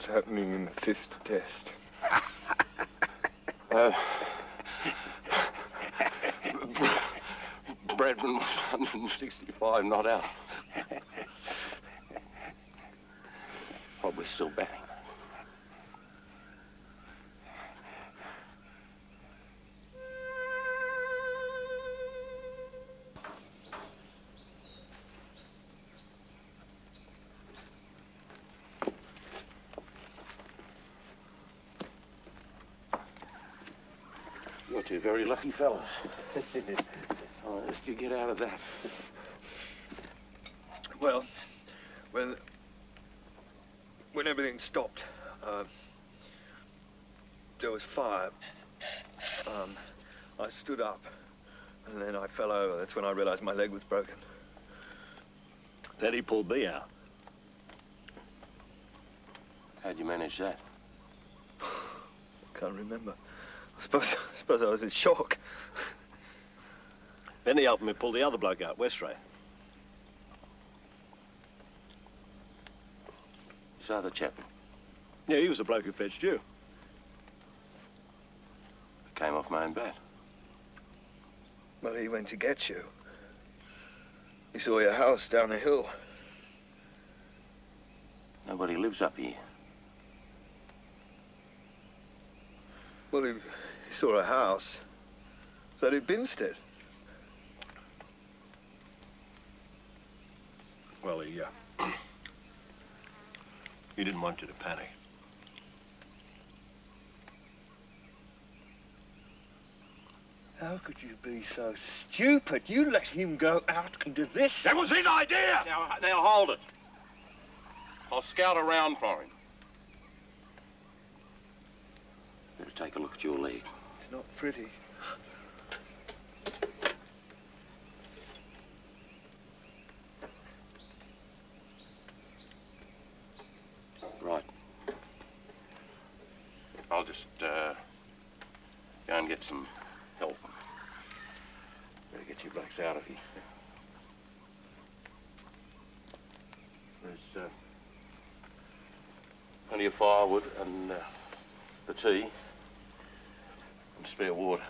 happening in the fifth test? Bradman was 165 not out. Probably still batting. You're two very lucky fellas. How did you get out of that? Well, when everything stopped, there was fire. I stood up, and then I fell over. That's when I realized my leg was broken. Then he pulled me out. How'd you manage that? Can't remember. I suppose I was in shock. Then he helped me pull the other bloke out, Westray. This other chap? Yeah, he was the bloke who fetched you. Came off my own bat. Well, he went to get you. He saw your house down the hill. Nobody lives up here. Well, he saw a house. Is that at Binstead? Well, he didn't want you to panic. How could you be so stupid? You let him go out into this. That was his idea! Now hold it. I'll scout around for him. Better take a look at your leg. It's not pretty. Right. I'll just go and get some help. Better get you blokes out of here. There's plenty of firewood and the tea and spare water.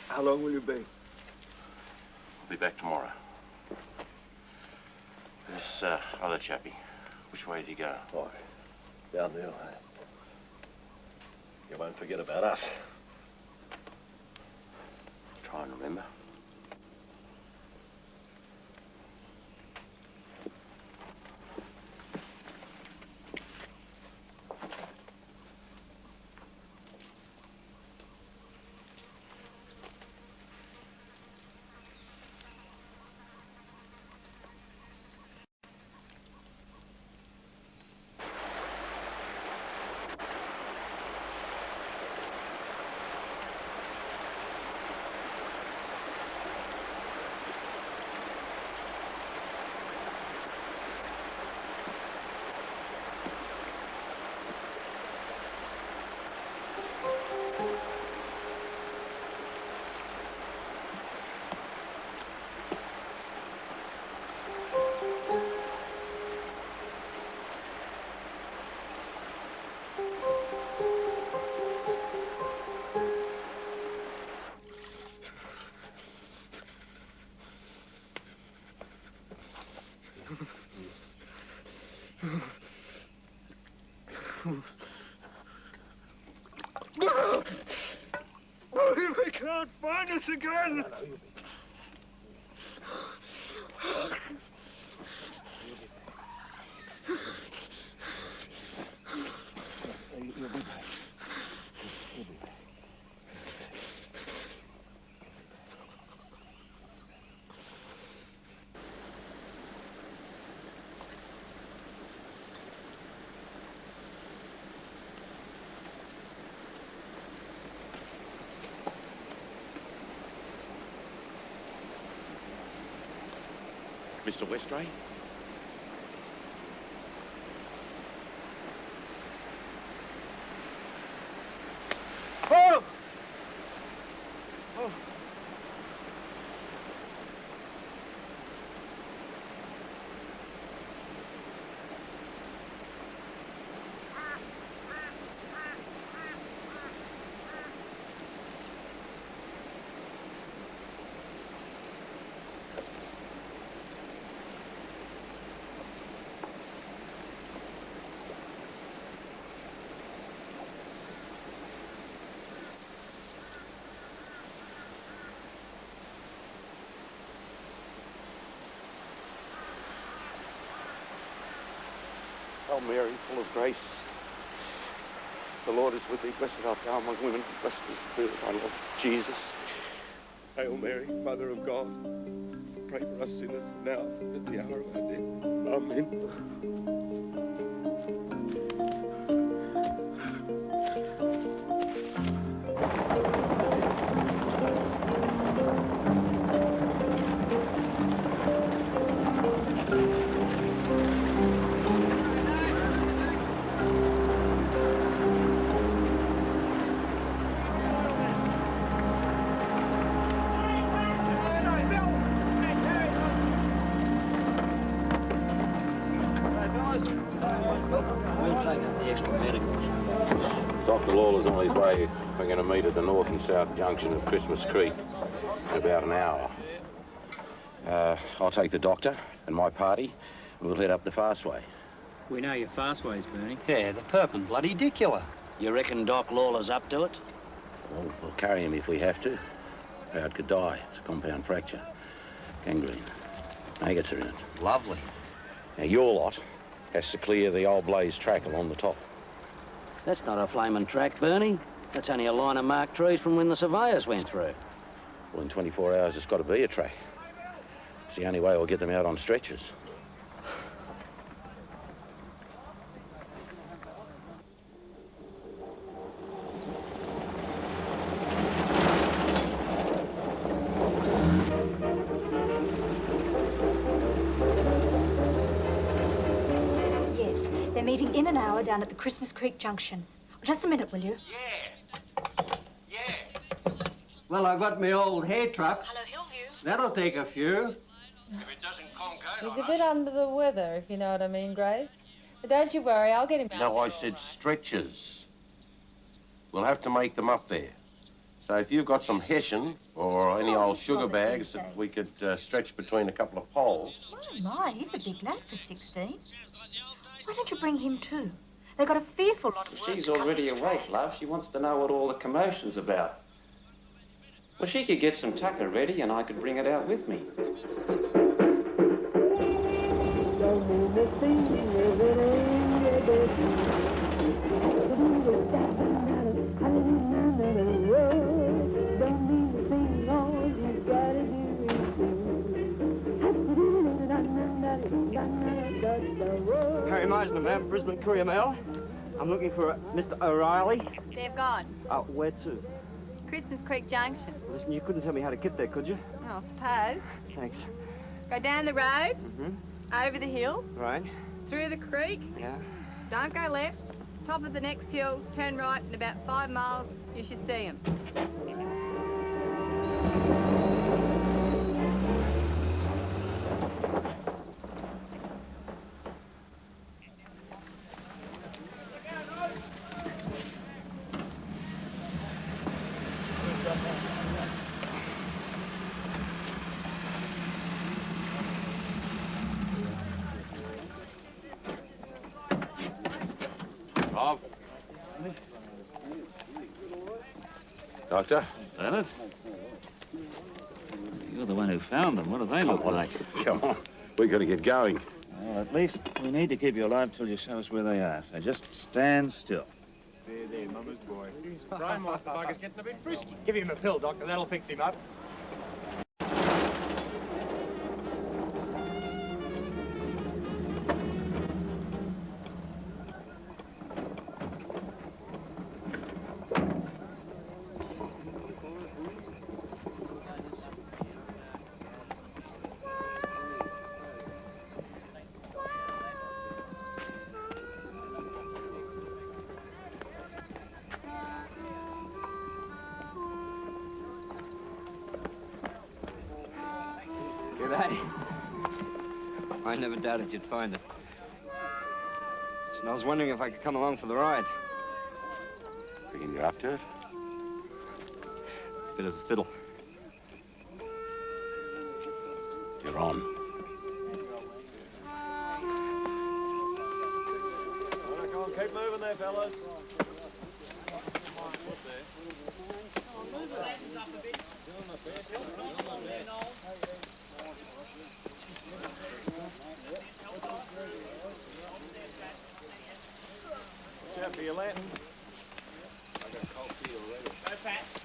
How long will you be? I'll be back tomorrow. This other chappie, which way did he go? Why, down the hill, eh? You won't forget about us. Try and remember. We can't find us again! Mr. Westray? Oh! Oh! Hail Mary, full of grace. The Lord is with thee. Blessed art thou among women. Blessed is the fruit of thy Lord Jesus. Hail Mary, Mother of God. Pray for us sinners now and at the hour of our death. Amen. We'll take up the extra medicals. Dr. Lawler's on his way. We're going to meet at the north and south junction of Christmas Creek in about an hour. I'll take the doctor and my party, and we'll head up the Fastway. We know your fastways, Bernie. Yeah, the perpin bloody dicular. You reckon Doc Lawler's up to it? Well, we'll carry him if we have to. Crowd could die. It's a compound fracture. Gangrene. Maggots are in it. Lovely. Now, your lot has to clear the old blaze track along the top. That's not a flaming track, Bernie. That's only a line of marked trees from when the surveyors went through. Well, in 24 hours, it's got to be a track. It's the only way we'll get them out on stretchers. Yes, they're meeting in an hour down at the Christmas Creek Junction. Just a minute, will you? Well, I got my old hay truck. Hello, Hillview. That'll take a few. He's a bit under the weather, if you know what I mean, Grace. But don't you worry, I'll get him back. No, I said stretchers. We'll have to make them up there. So if you've got some hessian or any old sugar bags that we could stretch between a couple of poles. Oh, my, he's a big lad for 16. Why don't you bring him too? They've got a fearful lot of work. She's already awake, love. She wants to know what all the commotion's about. Well, she could get some tucker ready and I could bring it out with me. Harry Meisner, ma'am, Brisbane Courier Mail. I'm looking for Mr. O'Reilly. They've gone. Where to? Christmas Creek Junction. Listen, you couldn't tell me how to get there, could you? I suppose. Thanks. Go down the road, Mm-hmm. over the hill, Right. through the creek. Yeah. Don't go left. Top of the next hill, turn right, in about 5 miles, you should see him. Bob? Doctor? Bernard? You're the one who found them. What do they look like? Come on. We've got to get going. Well, at least we need to keep you alive till you show us where they are. So just stand still. There, Mama's boy. Brian the bugger's getting a bit frisky. Give him a pill, Doctor. That'll fix him up. G'day. I never doubted you'd find it. And I was wondering if I could come along for the ride. Reckon you're up to it? Fit as a fiddle. You're on. Come on, keep moving there, fellas.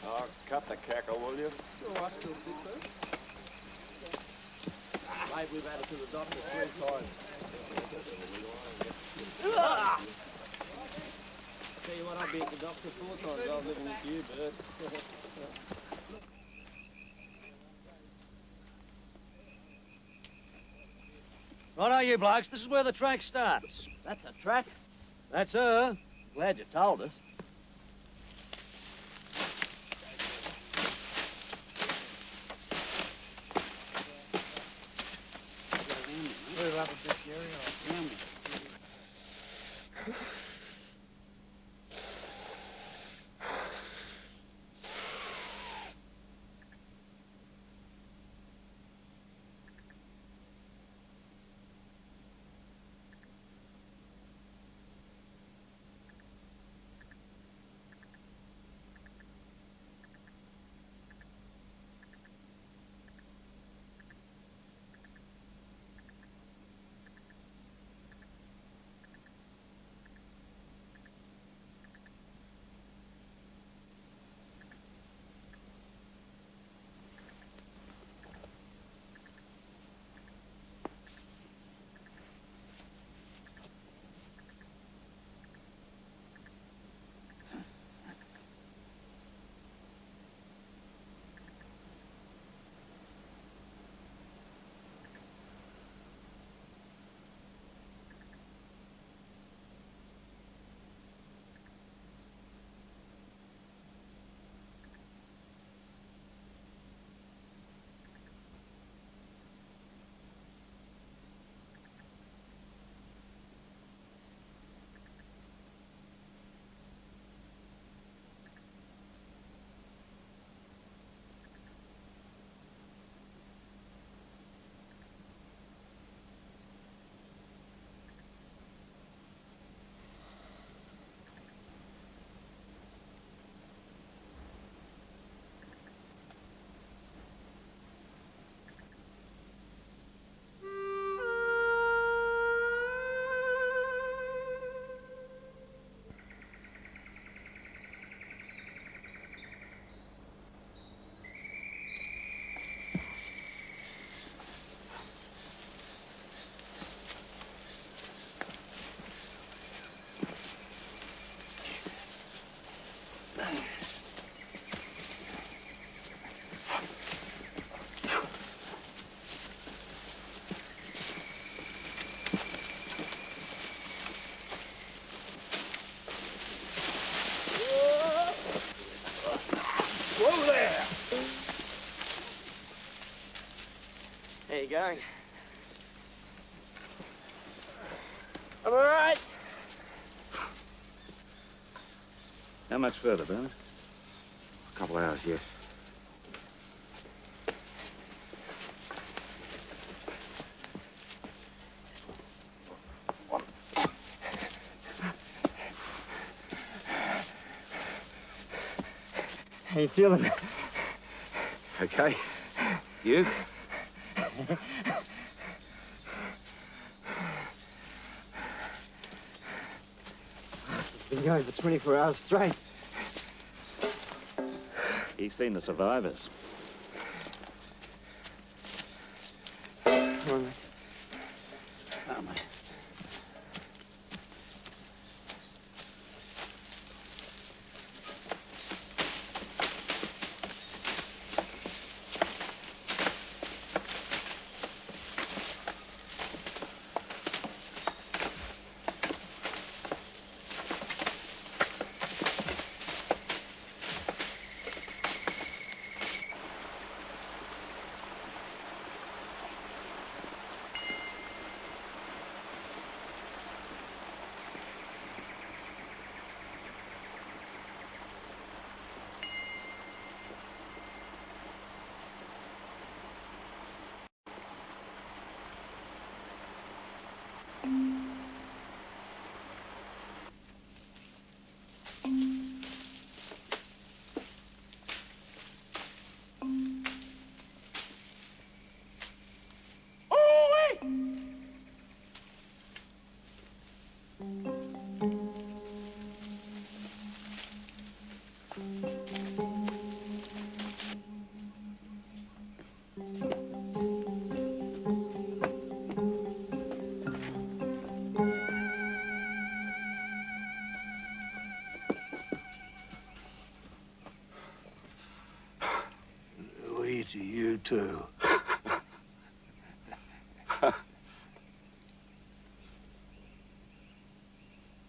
Oh, cut the cackle, will you? Mate, we've had it to the doctor 3 times. I tell you what, I'll be at the doctor 4 times. I'll live with you, Bert. Righto, you blokes. This is where the track starts. That's a track. That's her. Glad you told us. Move up a bit, Jerry. Whoa there! How you going? I'm all right. How much further, Bernard? A couple of hours yet. How you feeling? Okay. You? Been going for 24 hours straight. He's seen the survivors. Come on, mate. Oh, mate. To you too.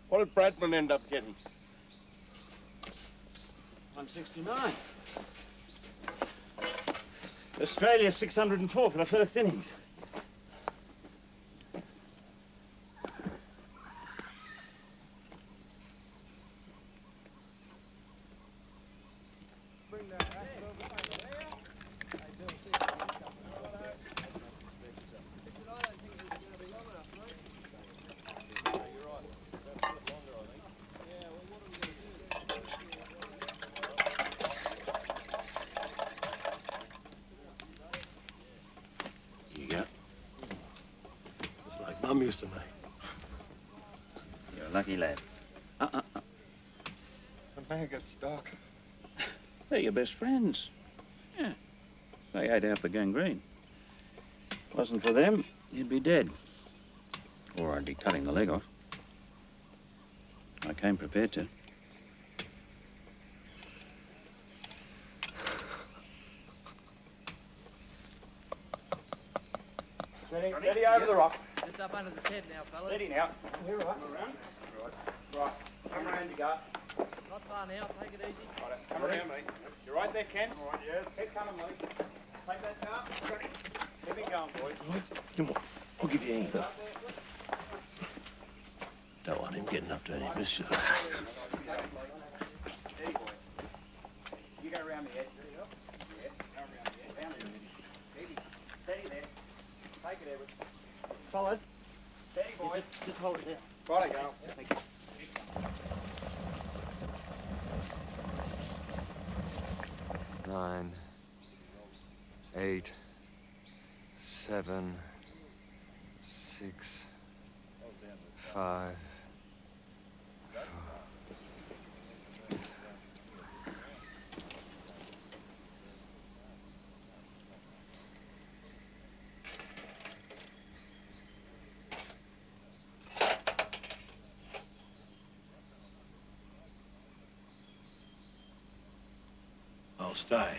What did Bradman end up getting? 169. Australia 604 for the first innings. Mum used to make. You're a lucky lad. The maggot's, Doc. They're your best friends. Yeah. They ate out the gangrene. Wasn't for them, you'd be dead. Or I'd be cutting the leg off. I came prepared to. Steady over the rock. Just up under the tent now, fellas. Steady now. Here, right. Around. Right. Come around, you go. Not far now, take it easy. Right, come around me. You're right there, Ken. All right, yes. Keep coming, Lee. Take that car. Ready. Keep it going, boys. Come on, I'll give you a hand. Don't want him getting up to any mischief. Steady, boy. You go around the edge. Yeah, go around the edge. Down there. Steady. Steady there. Take it, Edward. Fellas. Steady, boys. Just hold it there. Righty, go. Thank you. 9, 8, 7, 6, 5. I'll stay.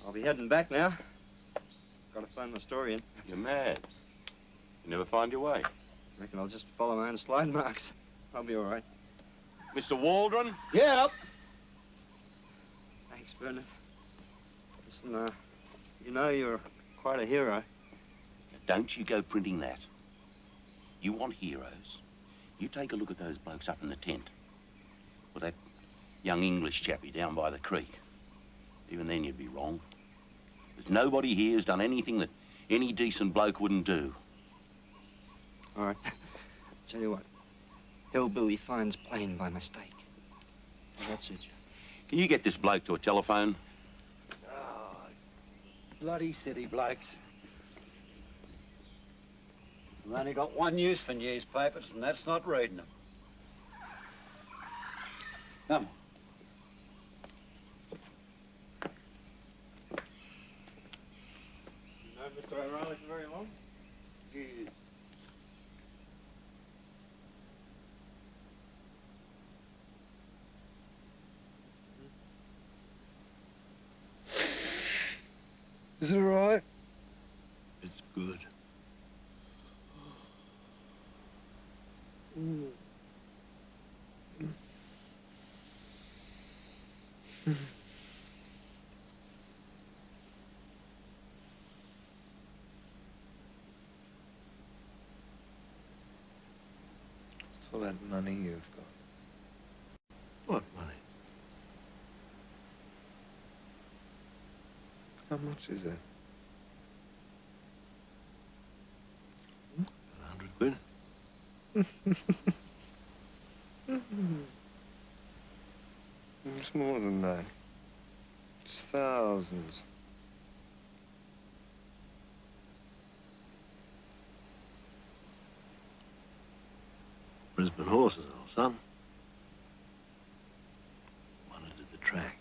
I'll be heading back now. Gotta find my story in. You're mad. You never find your way. Reckon I'll just follow my own slide marks. I'll be all right. Mr. Waldron? Yeah. Thanks, Bernard. Listen, you know you're quite a hero. Don't you go printing that. You want heroes? You take a look at those blokes up in the tent. Or that young English chappie down by the creek. Even then you'd be wrong. There's nobody here who's done anything that any decent bloke wouldn't do. All right. Tell you what. Hillbilly finds plane by mistake. How's that suit you? Can you get this bloke to a telephone? Oh, bloody city blokes. We've only got one use for newspapers, and that's not reading them. Come on. You know Mr. O'Reilly for very long? Yes. Is it all right? It's good. What's all that money you've got? What money? How much is it? 100 quid. It's more than that. It's thousands. Brisbane horses, old son. Wanted at the track.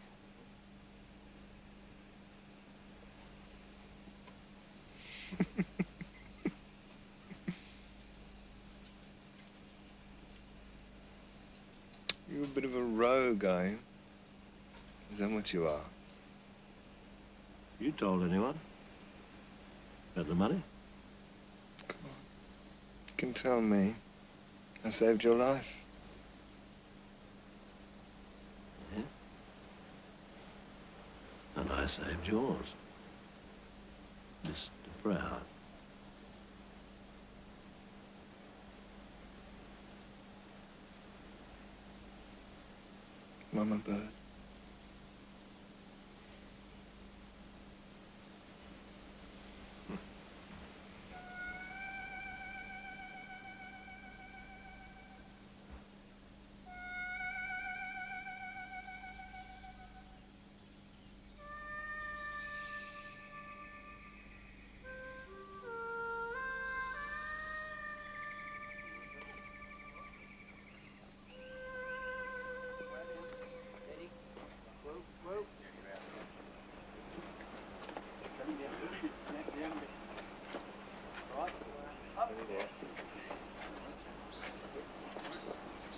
You're a bit of a rogue, are you? Is that what you are? You told anyone? About the money? You can tell me. I saved your life. Yeah. And I saved yours. Mr. Proud. Mama bird.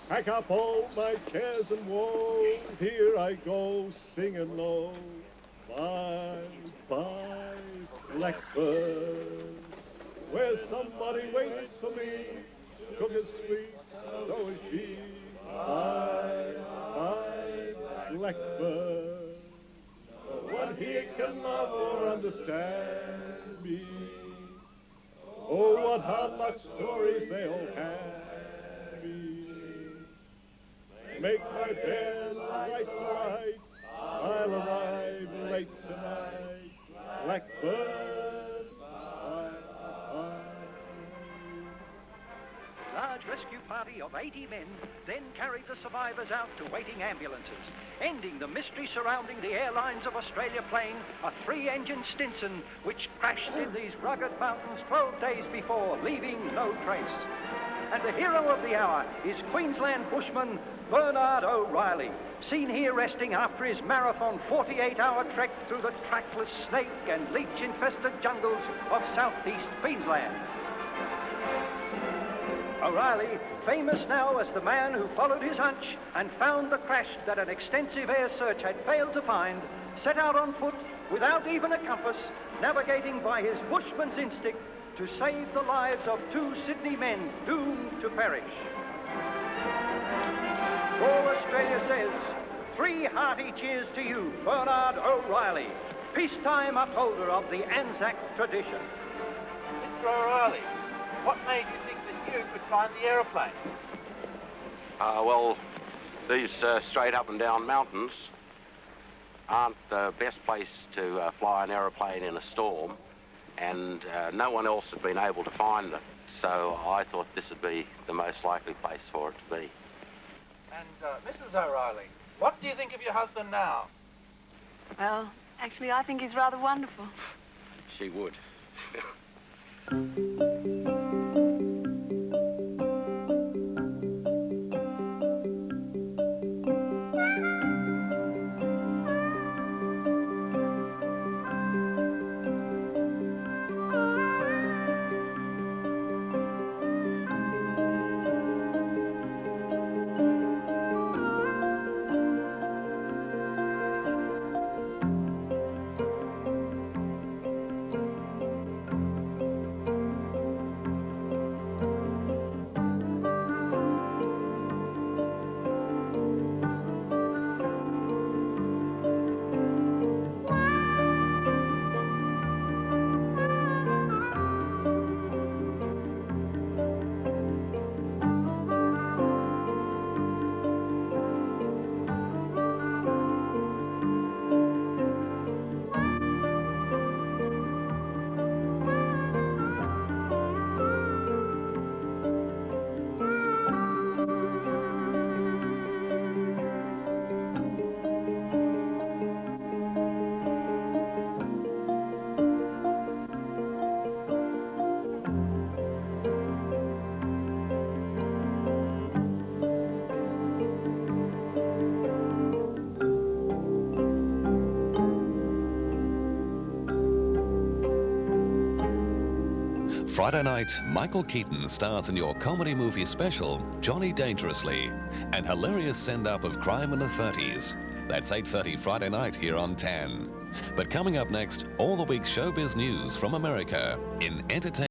Pack up all my cares and woes, here I go singing low. Bye, bye, blackbird, where somebody waits for me, sugar sweet, so is she. Bye, bye, blackbird, no one here can love or understand me. Oh, what hard luck stories they all have me. Make my bed light to light, I'll arrive late tonight. Blackbird, bye, bye. Large rescue party of 80 men then carried the survivors out to waiting ambulances, ending the mystery surrounding the Airlines of Australia plane, a 3-engine Stinson, which crashed in these rugged mountains 12 days before, leaving no trace. And the hero of the hour is Queensland bushman Bernard O'Reilly, seen here resting after his marathon 48-hour trek through the trackless snake and leech-infested jungles of southeast Queensland. O'Reilly, famous now as the man who followed his hunch and found the crash that an extensive air search had failed to find, set out on foot without even a compass, navigating by his bushman's instinct to save the lives of 2 Sydney men doomed to perish. All Australia says, 3 hearty cheers to you, Bernard O'Reilly, peacetime upholder of the Anzac tradition. Mr. O'Reilly, what made you think that you could find the aeroplane? Well, these straight up and down mountains aren't the best place to fly an aeroplane in a storm, and no one else had been able to find it. So I thought this would be the most likely place for it to be. And Mrs. O'Reilly, what do you think of your husband now? Well, actually, I think he's rather wonderful. She would. Friday night, Michael Keaton stars in your comedy movie special, Johnny Dangerously, an hilarious send-up of crime in the 30s. That's 8:30 Friday night here on 10. But coming up next, all the week's showbiz news from America in entertainment.